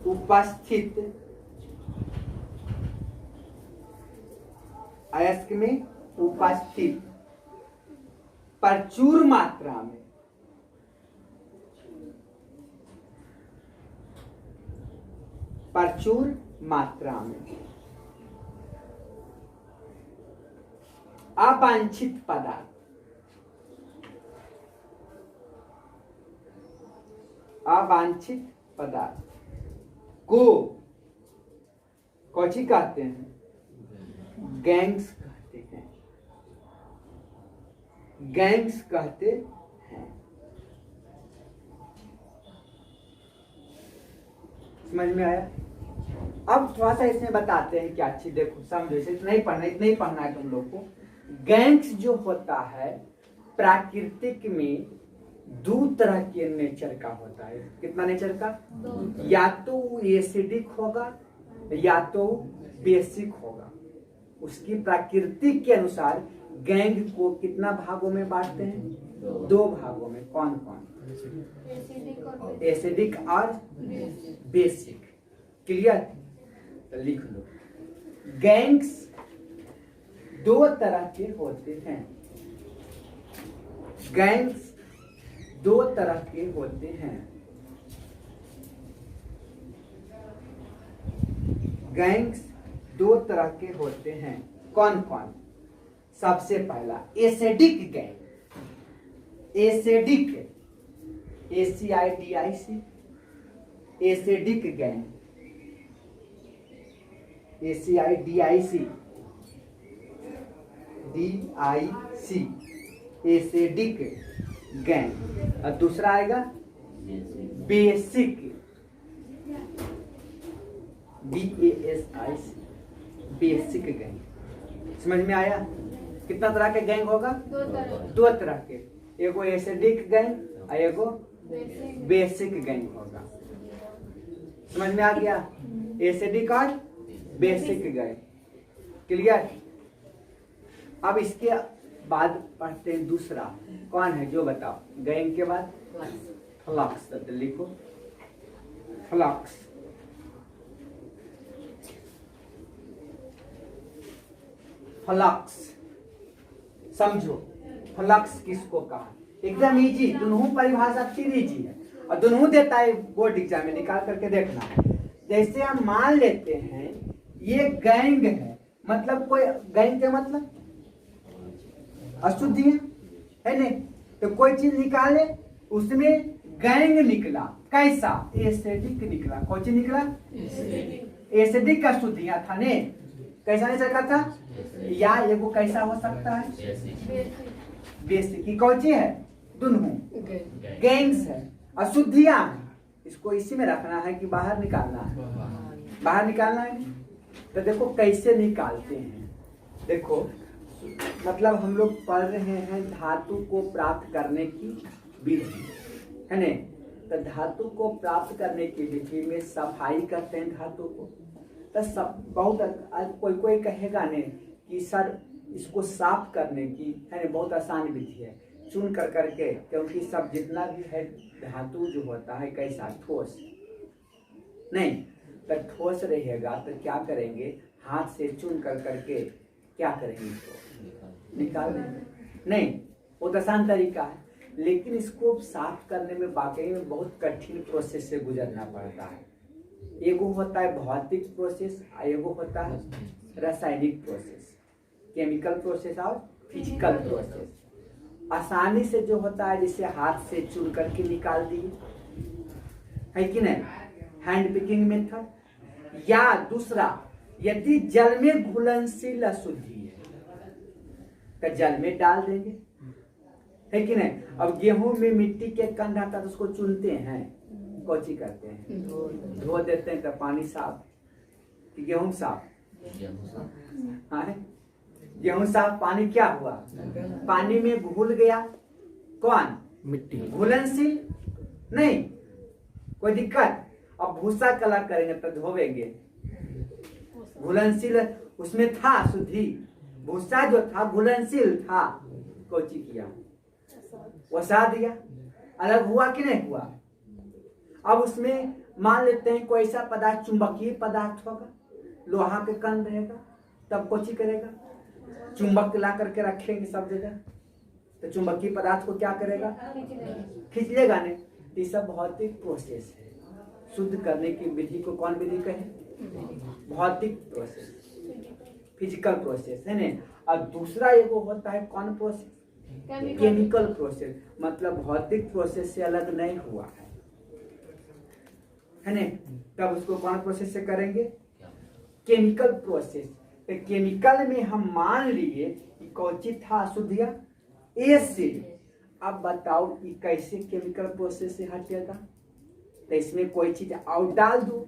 उपस्थित, अयस्क में उपस्थित प्रचुर मात्रा में, प्रचुर मात्रा में अवांछित पदार्थ, अवांछित पदार्थ को कौन कहते हैं? गैंग्स कहते हैं। गैंग्स कहते हैं। समझ में आया? अब थोड़ा सा इसमें बताते हैं क्या अच्छी, देखो समझो, इसे नहीं पढ़ना, इतना ही पढ़ना है तुम लोग को। गैंग्स जो होता है प्राकृतिक में दो तरह के नेचर का होता है। कितना नेचर का? या तो एसिडिक होगा या तो बेसिक होगा। उसकी प्रकृति के अनुसार गैंग को कितना भागों में बांटते हैं? दो भागों में। कौन कौन? एसिडिक और बेसिक। क्लियर? तो लिख लो, गैंग्स दो तरह के होते हैं। गैंग्स दो तरह के होते हैं। गैंग्स दो तरह के होते हैं। कौन कौन? सबसे पहला acidic gang. Acidic, ACIDIC, acidic gang, ACIDIC, DIC, acidic gang. और दूसरा आएगा बेसिक, BASIC, बेसिक गैंग। समझ में आया? कितना तरह के गैंग होगा? दो तरह के, एगो एसिडिक गैंग और एगो बेसिक गैंग होगा। समझ में आ गया? एसिडिक और बेसिक गैंग। क्लियर? अब इसके बाद पढ़ते हैं दूसरा। कौन है जो बताओ? गैंग के बाद फ्लक्स। तो लिखो फ्लक्स। फ्लक्स समझो, फ्लक्स किसको कहा? एकदम इजी, दोनों परिभाषा फिर इजी है और दोनों देता है बोर्ड एग्जाम में, निकाल करके देखना। जैसे हम मान लेते हैं ये गैंग है, मतलब कोई गैंग के मतलब अशुद्धि है नहीं, तो कोई चीज निकाले उसमें गैंग निकला। कैसा? एसिडिक निकला। कौन चीज निकला? एसिडिक अशुद्धियां था ने। कैसा नहीं सकता था? या एगो कैसा हो सकता है? बेसिक की कौन चीज है? दोनों गैंग्स है, अशुद्धियां है। इसको इसी में रखना है कि बाहर निकालना है? बाहर निकालना है। तो देखो कैसे निकालते हैं। देखो मतलब हम लोग पढ़ रहे हैं धातु को प्राप्त करने की विधि, है न? तो धातु को प्राप्त करने की विधि में सफाई करते हैं धातु को। तो सब बहुत कोई कहेगा ने कि सर इसको साफ करने की है न बहुत आसान विधि है, चुन कर करके, क्योंकि सब जितना भी है धातु जो होता है कैसा? ठोस नहीं। तो ठोस रहेगा तो क्या करेंगे? हाथ से चुन कर करके क्या करेंगे? इसको निकाल देंगे। नहीं, वो तो आसान तरीका है, लेकिन इसको साफ करने में वाकई में बहुत कठिन प्रोसेस से गुजरना पड़ता है। एगो होता है भौतिक प्रोसेस और एगो होता है रासायनिक प्रोसेस, केमिकल प्रोसेस और फिजिकल प्रोसेस। आसानी से जो होता है जैसे हाथ से चुन करके निकाल दिए, है कि नहीं? Hand picking method. या दूसरा, यदि जल में घुलनशील अशुद्धि है तो जल में डाल देंगे, है कि नहीं? अब गेहूं में मिट्टी के कण आता है तो उसको चुनते हैं, कौची करते हैं? धो देते हैं तो पानी साफ कि गेहूं साफ? गेहूं साफ। पानी क्या हुआ? पानी में घुल गया। कौन? मिट्टी। घुलनशील नहीं, कोई दिक्कत? अब भूसा कलर करेंगे तो धोवेंगे, घुलनशील उसमें था शुद्धि, भूसा जो था घुलनशील था, कोची किया? वसा दिया। अलग हुआ कि नहीं हुआ? अब उसमें मान लेते हैं कोई ऐसा पदार्थ चुंबकीय पदार्थ होगा, लोहा के कण रहेगा, तब कोची करेगा? चुंबक ला करके रखेंगे सब जगह, तो चुंबकीय पदार्थ को क्या करेगा? खींच लेगा नहीं। ये सब भौतिक प्रोसेस है। शुद्ध करने की विधि को कौन विधि कहे? भौतिक प्रोसेस, फिजिकल प्रोसेस, है ना? और दूसरा एगो होता है कौन प्रोसेस? Chemical process. मतलब भौतिक प्रोसेस से अलग नहीं हुआ है ना? तब उसको कौन प्रोसेस से करेंगे? Chemical process. तो केमिकल में हम मान लिए कि कौची था अशुद्धियां? एसिड। अब बताओ कि कैसे केमिकल प्रोसेस से हटेगा? तो इसमें कोई चीज और डाल दो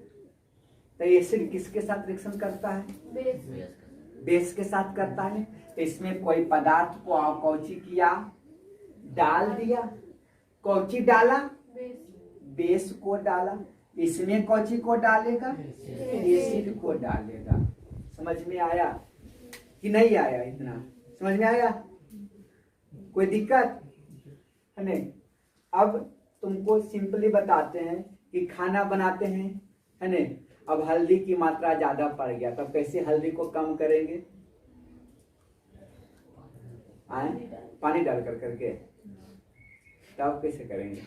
तो एसिड किसके साथ रिएक्शन करता है? बेस के साथ करता है। तो इसमें कोई पदार्थ को कौची किया? डाल दिया। कौची डाला? बेस को डाला। इसमें कौची को डालेगा? एसिड को डालेगा। समझ में आया कि नहीं आया? इतना समझ में आया? कोई दिक्कत है नहीं? अब तुमको सिंपली बताते हैं कि खाना बनाते हैं, है नहीं? अब हल्दी की मात्रा ज्यादा पड़ गया, तब कैसे हल्दी को कम करेंगे? पानी डाल कर करके। तब कैसे करेंगे?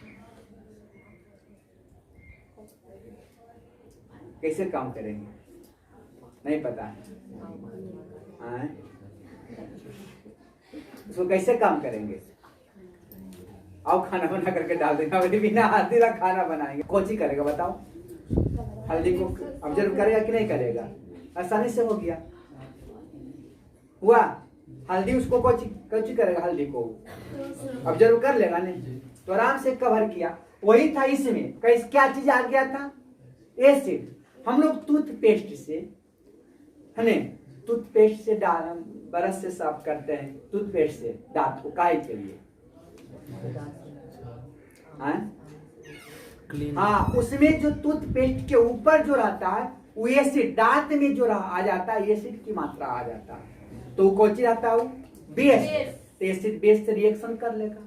कैसे कम करेंगे? नहीं पता है? उसको कैसे काम करेंगे? आओ खाना बना करके डाल देगा, बिना हल्दी का खाना बनाएंगे। कोची करेगा बताओ? हल्दी को ऑब्जर्व करेगा कि नहीं करेगा? आसानी से हो गया, हुआ। हल्दी उसको कोची करेगा? हल्दी को ऑब्जर्व कर लेगा नहीं तो आराम से कवर किया। वही था इसमें, क्या चीज आ गया था? एसिड। हम लोग टूथपेस्ट से, है ना, टूथपेस्ट से ब्रश से साफ करते हैं, टूथपेस्ट से दांत को, काहे के लिए? हाँ, उसमें जो टूथपेस्ट के ऊपर जो रहता है वो एसिड, दांत में जो आ जाता है एसिड की मात्रा आ जाता है, तो कौन सी रहता है? बेस। एसिड बेस से रिएक्शन कर लेगा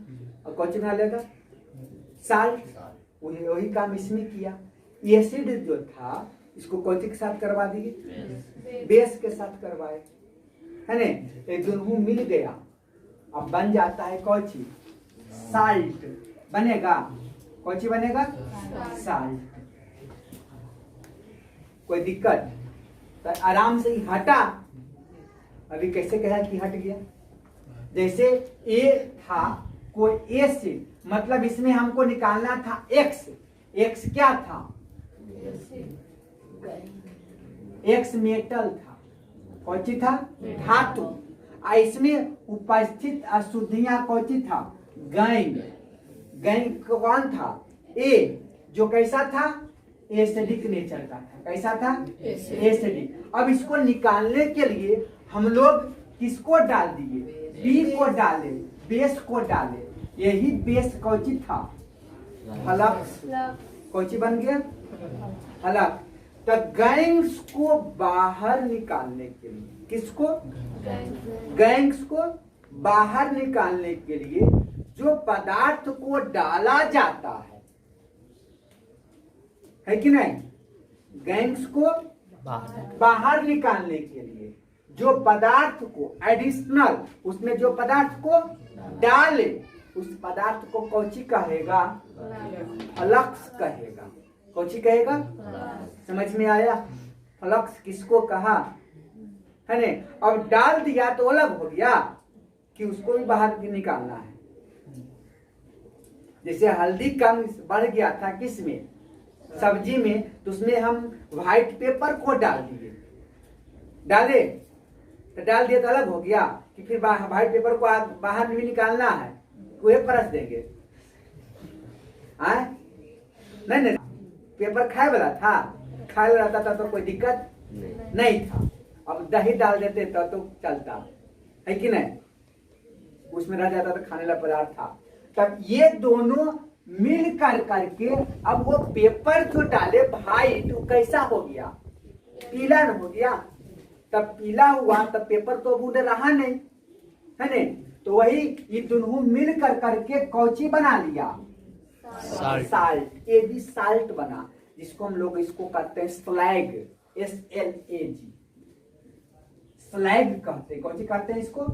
और कौन सी बना लेगा? साल्ट। वही काम इसमें किया। एसिड जो था इसको कौन सी के साथ करवा दिए? बेस के साथ करवाए, है ना। एक दोनों मिल गया, अब बन जाता है कौन सी? साल्ट बनेगा। कौन सी बनेगा? साल्ट। कोई दिक्कत? तो आराम से ही हटा। अभी कैसे कहा कि हट गया? जैसे ए था कोई एसिड, मतलब इसमें हमको निकालना था एक्स। एक्स क्या था? एक्स मेटल था। कौन सी था? धातु। इसमें उपस्थित अशुद्धियां कौन सी था? गैंग। गैंग कौन था? ए, जो कैसा था? एसिडिक नेचर का था। कैसा था? एसिडिक। अब इसको निकालने के लिए हम लोग किसको डाल दिए? बी को डाले, बेस को डाले। यही बेस कौन सी था? फ्लक्स। कौन सी बन गया? फ्लक्स। तो गैंग्स को बाहर निकालने के लिए, किसको? गैंग्स को बाहर निकालने के लिए जो पदार्थ को डाला जाता है कि नहीं? गैंग्स को बाहर निकालने के लिए जो पदार्थ को एडिशनल, उसमें जो पदार्थ को डाले उस पदार्थ को कौची कहेगा? फ्लक्स कहेगा। कौची कहेगा? समझ में आया? फ्लक्स किसको कहा, है ने? अब डाल दिया तो अलग हो गया कि उसको भी बाहर भी निकालना है। जैसे हल्दी कम बढ़ गया था किसमें? सब्जी में, तो उसमें हम व्हाइट पेपर को डाल दिए, डाले तो डाल दिया तो अलग हो गया कि फिर व्हाइट पेपर को बाहर भी निकालना है, वही परस देंगे? नहीं नहीं, पेपर खाए वाला था, खाए वाला था तो कोई दिक्कत नहीं था। अब दही डाल देते तो चलता है कि नहीं? उसमें रह जाता तो खाने वाला पदार्थ था। तब ये दोनों मिल कर करके अब वो पेपर जो डाले भाई तो कैसा हो गया? पीला न हो गया। तब पीला हुआ तब पेपर तो अब उधर रहा नहीं, है नहीं? तो वही ये दोनों मिल कर करके कौची बना लिया? साल्ट। ये भी साल्ट बना, जिसको हम लोग इसको कहते हैं स्लैग। SLAG, स्लैग कहते हैं। कौन सी कहते हैं इसको?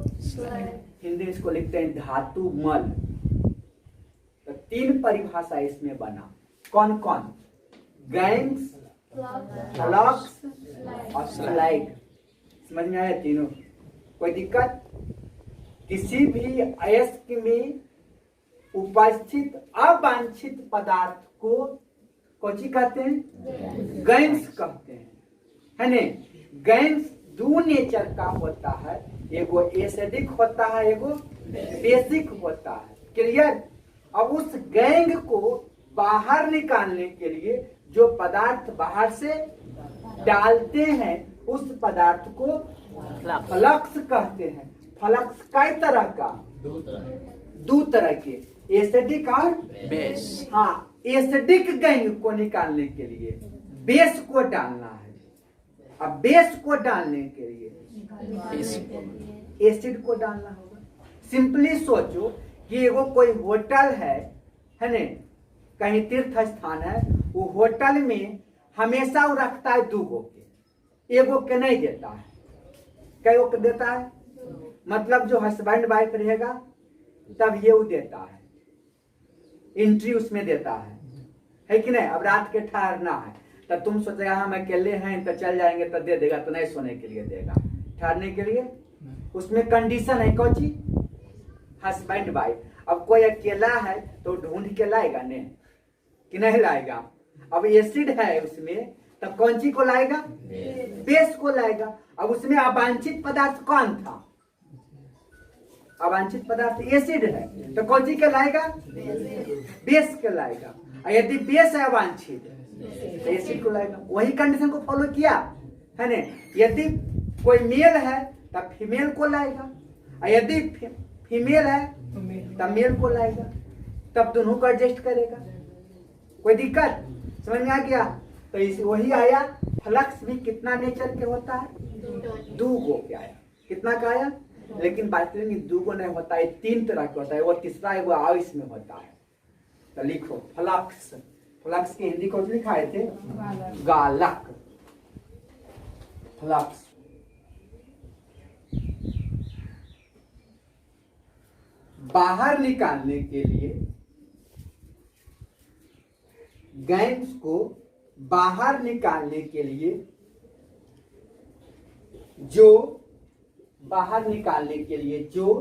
हिंदी में इसको लिखते हैं धातु मल। तो 3 परिभाषा इसमें बना। कौन कौन? गैंग्स, फ्लक्स और स्लैग। समझ में आया तीनों? कोई दिक्कत? किसी भी अयस्क में उपस्थित अवांछित पदार्थ को कौची कहते हैं? गैंग्स कहते हैं, है ने? गैंग्स 2 नेचर का होता है, एगो एसिडिक होता है, एगो बेसिक होता है। क्लियर? अब उस गैंग को बाहर निकालने के लिए जो पदार्थ बाहर से डालते हैं उस पदार्थ को फ्लक्स कहते हैं। फ्लक्स कई तरह का? 2 तरह के, एसिडिक और बेस। हाँ, एसिडिक गैंग को निकालने के लिए बेस को डालना है। अब बेस को डालने के लिए एसिड को डालना होगा। सिंपली सोचो कि एगो कोई होटल है ने, कहीं तीर्थ स्थान है, वो होटल में हमेशा वो रखता है 2 गो के, एगो के नहीं देता है। कई गो के देता है? मतलब जो हस्बैंड वाइफ रहेगा तब ये वो देता है, एंट्री उसमें देता है कि नहीं? अब रात के ठहरना है तो तुम सोचेगा हम अकेले हैं तो चल जाएंगे तो दे देगा, तो नहीं सोने के लिए देगा, ठहरने के लिए। उसमें कंडीशन है कौन सी? Husband wife. अब कोई अकेला है तो ढूंढ के लाएगा ने कि नहीं लाएगा? अब एसिड है उसमें तब कौन सी को लाएगा? बेस को लाएगा। अब उसमें अवांछित पदार्थ कौन था? अवांछित पदार्थ एसिड है तो कौन सी के लाएगा? बेस के लाएगा। और यदि बेस है अवांछित तो एसिड को लाएगा। वही कंडीशन को फॉलो किया है ने। यदि कोई मेल है तब फीमेल को लाएगा, और यदि फीमेल है तब मेल को लाएगा, तब दोनों को एडजस्ट करेगा। कोई दिक्कत समझ में आ गया? तो इस वही आया। फ्लक्स भी कितना नेचर के होता है? 2 गो के आया। कितना का आया? लेकिन बात करेंगे 2 गो नहीं होता है, 3 तरह का होता है। वो तीसरा है वो आओ इसमें होता है। तो लिखो फ्लक्स। फ्लक्स की हिंदी कौन लिखाए थे? गालक। फ्लक्स बाहर निकालने के लिए, गैस को बाहर निकालने के लिए जो बाहर निकालने के लिए जो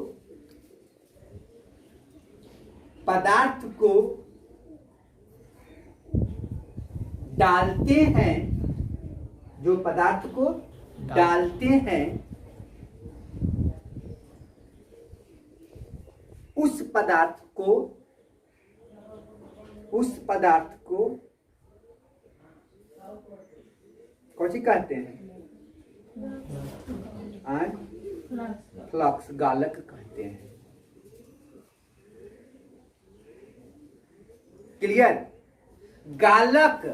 पदार्थ को डालते हैं, जो पदार्थ को डालते हैं उस पदार्थ को कौन सी कहते हैं? फ्लक्स, गालक कहते हैं। क्लियर? गालक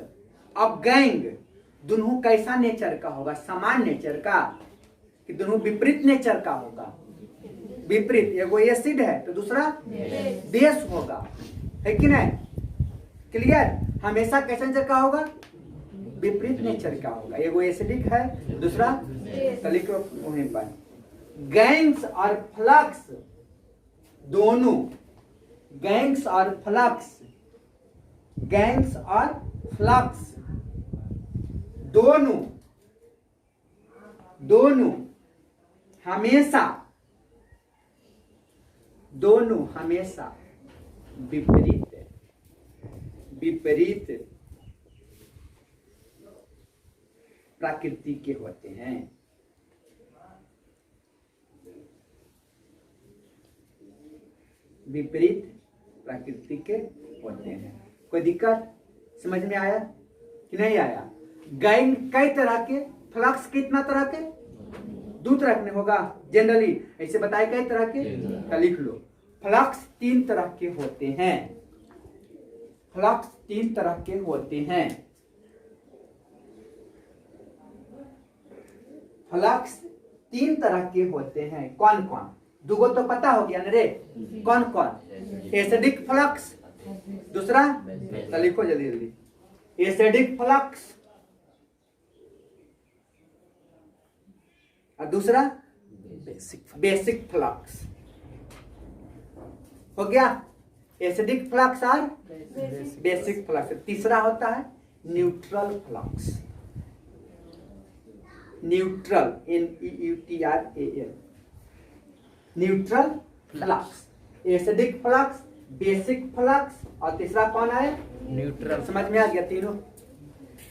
अब गैंग दोनों कैसा नेचर का होगा? समान नेचर का कि दोनों विपरीत नेचर का होगा? विपरीत। एगो एसिड है तो दूसरा बेस होगा, है कि नहीं? क्लियर? हमेशा कैसा नेचर का होगा? विपरीत नेचर का होगा। एगो एसिडिक है दूसरा तो लिखो वहीं पर। गैंग्स और फ्लक्स दोनों, गैंग्स और फ्लक्स, गैंग्स और फ्लक्स दोनों हमेशा विपरीत प्रकृति के होते हैं। विपरीत प्रकृति के होते हैं। कोई दिक्कत समझ में आया कि नहीं आया? गैंग कई तरह के, फ्लक्स कितना तरह के? 2 तरह के होगा जनरली, ऐसे बताए कई तरह के तो लिख लो। फ्लक्स 3 तरह के होते हैं। फ्लक्स 3 तरह के होते हैं। फ्लक्स 3 तरह के होते हैं। कौन कौन? 2 गो तो पता हो गया ना रे। कौन कौन? एसिडिक फ्लक्स, दूसरा तो लिखो जल्दी जल्दी। एसिडिक फ्लक्स और दूसरा बेसिक फ्लक्स। हो गया? एसिडिक फ्लक्स और बेसिक फ्लक्स। तीसरा होता है neutral flux. Neutral, NEUTRAL, neutral flux. Acidic flux, basic flux और तीसरा कौन है? न्यूट्रल। समझ में आ गया तीनों?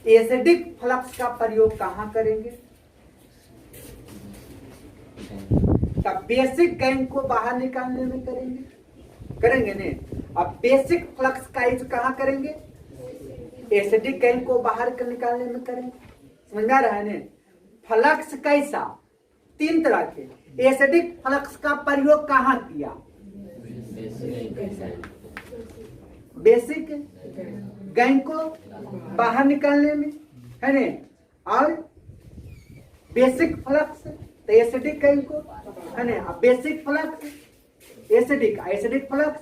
एसिडिक फ्लक्स का प्रयोग कहां करेंगे? तब बेसिक गैंग को बाहर निकालने में करेंगे ने। अब बेसिक फ्लक्स का यूज कहां करेंगे? एसिडिक गैंग को बाहर निकालने में करेंगे। समझ में आ रहा है ने? फ्लक्स कैसा? 3 तरह के। एसिडिक फ्लक्स का प्रयोग कहां किया? बेसिक गैंग को बाहर निकालने में, है ने? और बेसिक फ्लक्स तो एसिडिक गैंग को, है ने? Basic flux acidic, acidic flux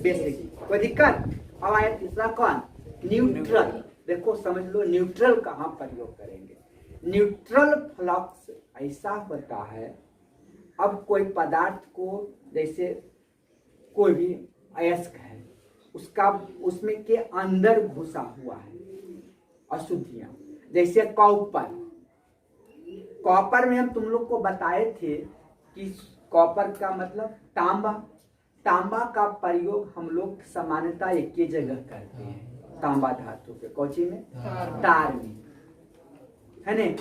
basic. कोई दिक्कत? अब आया तीसरा कौन? न्यूट्रल। देखो समझ लो न्यूट्रल कहां प्रयोग करेंगे। न्यूट्रल फ्लक्स ऐसा होता है, अब कोई पदार्थ को, जैसे कोई भी अयस्क है, उसका उसमें के अंदर घुसा हुआ है, अशुद्धियां। जैसे कॉपर, कॉपर में हम तुम लोग को बताए थे कि कॉपर का मतलब तांबा। तांबा का प्रयोग हम लोग सामान्यतः एक ही जगह करते हैं, तांबा धातु के कौची में, तार में, है न।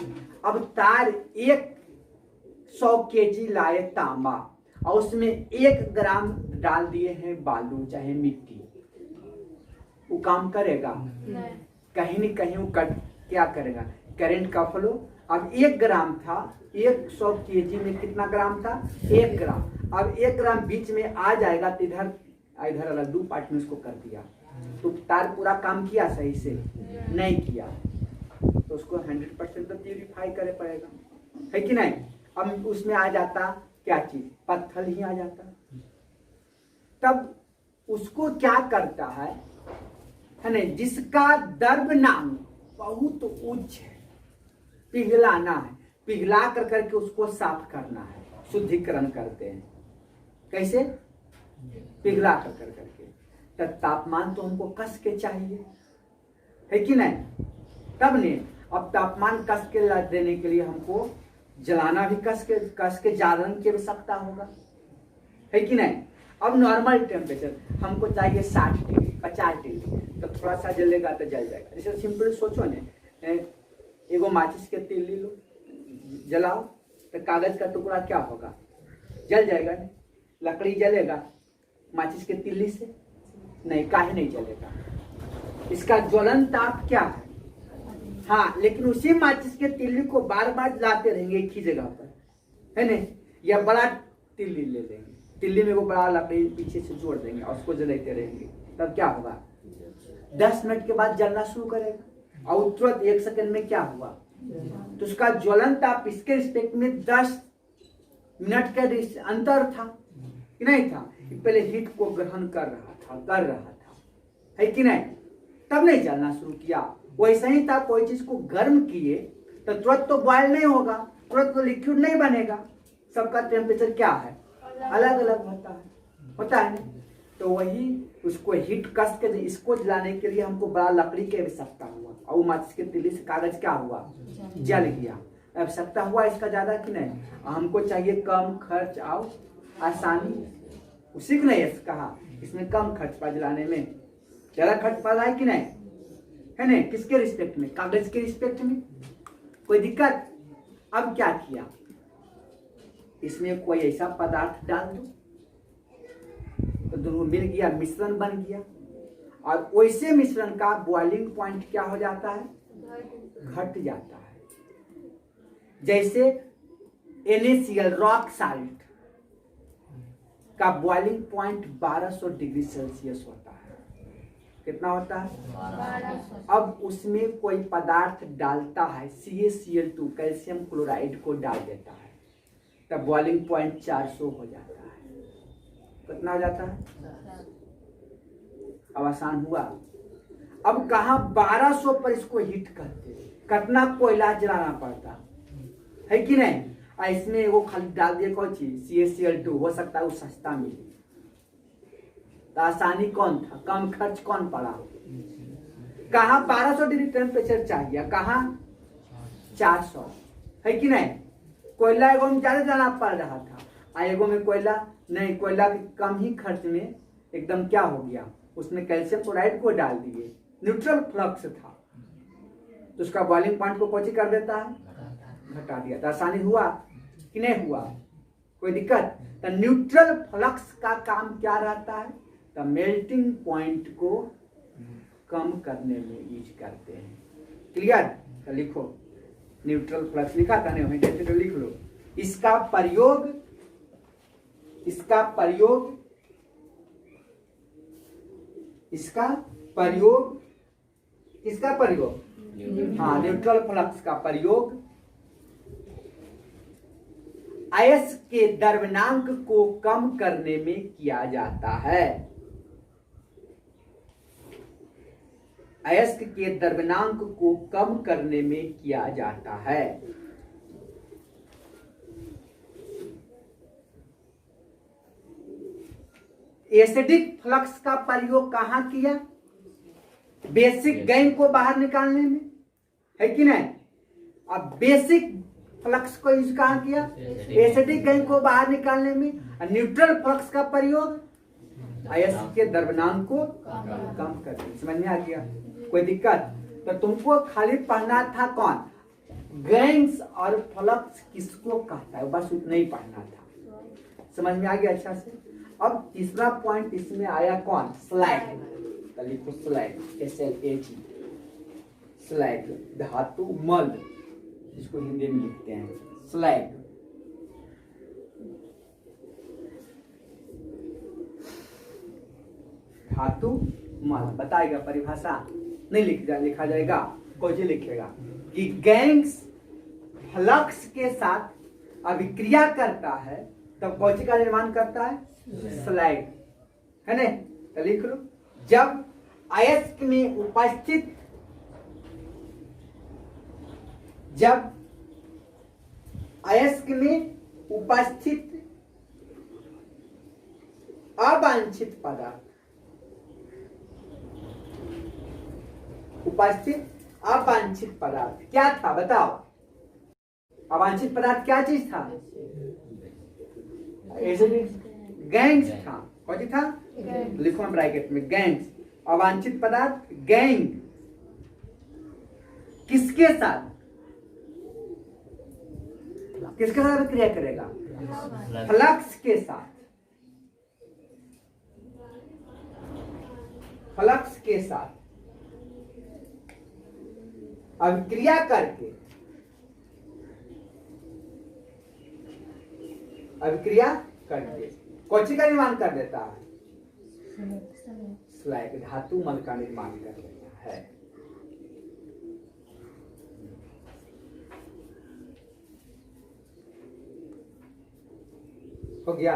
अब तार 100 केजी लाए तांबा और उसमें 1 ग्राम डाल दिए हैं बालू चाहे मिट्टी, वो काम करेगा? कहीं न कहीं वो क्या करेगा, करंट का फ्लो। अब 1 ग्राम था, 100 केजी में कितना ग्राम था, 1 ग्राम। अब 1 ग्राम बीच में आ जाएगा तो इधर इधर अलग 2 पार्ट में उसको कर दिया, तो तार पूरा काम किया सही से? नहीं किया, तो उसको 100% तो प्यूरिफाई करे पड़ेगा, है कि नहीं। अब उसमें आ जाता क्या चीज, पत्थर ही आ जाता। तब उसको क्या करता है ना, जिसका द्रव्यनांक बहुत उच्च है, पिघलाना है, पिघला कर करके उसको साफ करना है, शुद्धिकरण करते हैं। कैसे? पिघला कर करके। तब तापमान तो हमको कस के चाहिए, है कि नहीं, तब नहीं। अब तापमान कस के देने के लिए हमको जलाना भी कस के जालन की आवश्यकता होगा, है कि नहीं। अब नॉर्मल टेम्परेचर हमको चाहिए 60 डिग्री 50 डिग्री, तो थोड़ा सा जलेगा तो जल जाएगा। जैसे सिंपल सोचो ने, एगो माचिस के तीली लो, जलाओ तो कागज का टुकड़ा क्या होगा, जल जाएगा नहीं। लकड़ी जलेगा माचिस के तीली से? नहीं, काहे नहीं जलेगा, इसका ज्वलन ताप क्या है। हाँ, लेकिन उसी माचिस के तीली को बार बार लाते रहेंगे एक ही जगह पर, है नहीं। या बड़ा तीली ले लेंगे, तिल्ली में वो बड़ा लकड़ी पीछे से जोड़ देंगे और उसको जलाते रहेंगे, तब क्या होगा, 10 मिनट के बाद जलना शुरू करेगा और तुरंत 1 सेकंड में क्या हुआ, तो उसका ज्वलन ताप इसके रिस्पेक्ट में 10 मिनट का अंतर था कि नहीं था। पहले हीट को ग्रहण कर रहा था, है कि नहीं, तब नहीं जलना शुरू किया। वैसा ही था, कोई चीज को गर्म किए तो तुरंत तो बॉयल नहीं होगा, तुरंत तो लिक्विड नहीं बनेगा, सबका टेम्परेचर क्या है, अलग अलग होता है ना। तो वही उसको हीट कस के इसको जलाने के लिए हमको बड़ा लकड़ी की आवश्यकता हुआ और माचिस के तीली से कागज क्या हुआ, जल गया। आवश्यकता हुआ इसका ज्यादा कि नहीं, हमको चाहिए कम खर्च और आसानी, उसी को नहीं कहा, इसमें कम खर्च पा जलाने में, ज्यादा खर्च पा रहा है कि नहीं, है नहीं। किसके रिस्पेक्ट में, कागज के रिस्पेक्ट में, कोई दिक्कत। अब क्या किया, इसमें कोई ऐसा पदार्थ डाल दो तो दोनों मिल गया, मिश्रण बन गया, और वैसे मिश्रण का बॉइलिंग पॉइंट क्या हो जाता है, घट जाता है। जैसे NaCl रॉक साल्ट का बॉइलिंग पॉइंट 1200 डिग्री सेल्सियस होता है, कितना होता है, 1200। अब उसमें कोई पदार्थ डालता है, CaCl2 कैल्शियम क्लोराइड को डाल देता है, तब बॉइलिंग पॉइंट 400 हो जाता है। कितना हो जाता है, अब आसान हुआ। अब कहा 1200 पर इसको हीट करते, कितना कोयला जलाना पड़ता है कि नहीं। इसमें वो खाली डाल दिए कौन चीज, CaCl2, हो सकता है वो सस्ता मिले, तो आसानी कौन था, कम खर्च कौन पड़ा। कहा 1200 डिग्री टेम्परेचर चाहिए, कहा 400, है कि नहीं। कोयला एगो में ज्यादा जाना पड़ रहा था, एगो में कोयला नहीं, कोयला के कम ही खर्च में एकदम क्या हो गया, उसमें कैल्शियम क्लोराइड को डाल दिए, न्यूट्रल फ्लक्स था, तो उसका बॉइलिंग पॉइंट को कौन कर देता है, घटा दिया। तो आसानी हुआ कि नहीं हुआ, कोई दिक्कत। तो न्यूट्रल फ्लक्स का काम क्या रहता है, तो मेल्टिंग पॉइंट को कम करने में यूज करते हैं। क्लियर, तो लिखो न्यूट्रल फ्लक्स, लिखा था नहीं, जैसे तो लिख लो। इसका प्रयोग किसका प्रयोग, हाँ, न्यूट्रल फ्लक्स का प्रयोग अयस्क के द्रव्यनांक को कम करने में किया जाता है। अयस्क के द्रव्यनांक को कम करने में किया जाता है। एसिडिक फ्लक्स का प्रयोग कहां किया, बेसिक गैंग को बाहर निकालने में, है कि नहीं। अब बेसिक फ्लक्स को यूज कहाँ किया, एसिडिक गैंग को बाहर निकालने में। न्यूट्रल फ्लक्स का प्रयोग अयस्क के द्रव्यमान को कम करने। समझ में आ गया, कोई दिक्कत। तो तुमको खाली पढ़ना था कौन, गैंग्स और फ्लक्स किसको कहता है, बस उतना ही पढ़ना था। समझ में आ गया अच्छा से। अब तीसरा पॉइंट इसमें आया कौन, स्लैग। तो लिखो स्लैग, SLAG, स्लैग धातु मल, इसको हिंदी में लिखते हैं स्लैग। धातु मल बताएगा परिभाषा, नहीं लिखा जाएगा, कोई लिखेगा कि गैंग्स फ्लक्स के साथ अभिक्रिया करता है तब कौची का निर्माण करता है, स्लैग, है ना। तो लिख लो, जब अयस्क में उपस्थित, जब अयस्क में उपस्थित अवांछित पदार्थ, उपस्थित अवांछित पदार्थ क्या था बताओ। अवांछित पदार्थ क्या चीज था, गैंग्स था। कौन सी था, लिखो ब्रैकेट में गैंग्स, अवांछित पदार्थ गैंग किसके साथ, किसके साथ क्रिया करेगा, फ्लक्स के साथ, फ्लक्स के साथ अभिक्रिया करके, अभिक्रिया करके कौची का निर्माण कर देता है, स्लैग धातु मल का निर्माण कर देता है। हो गया।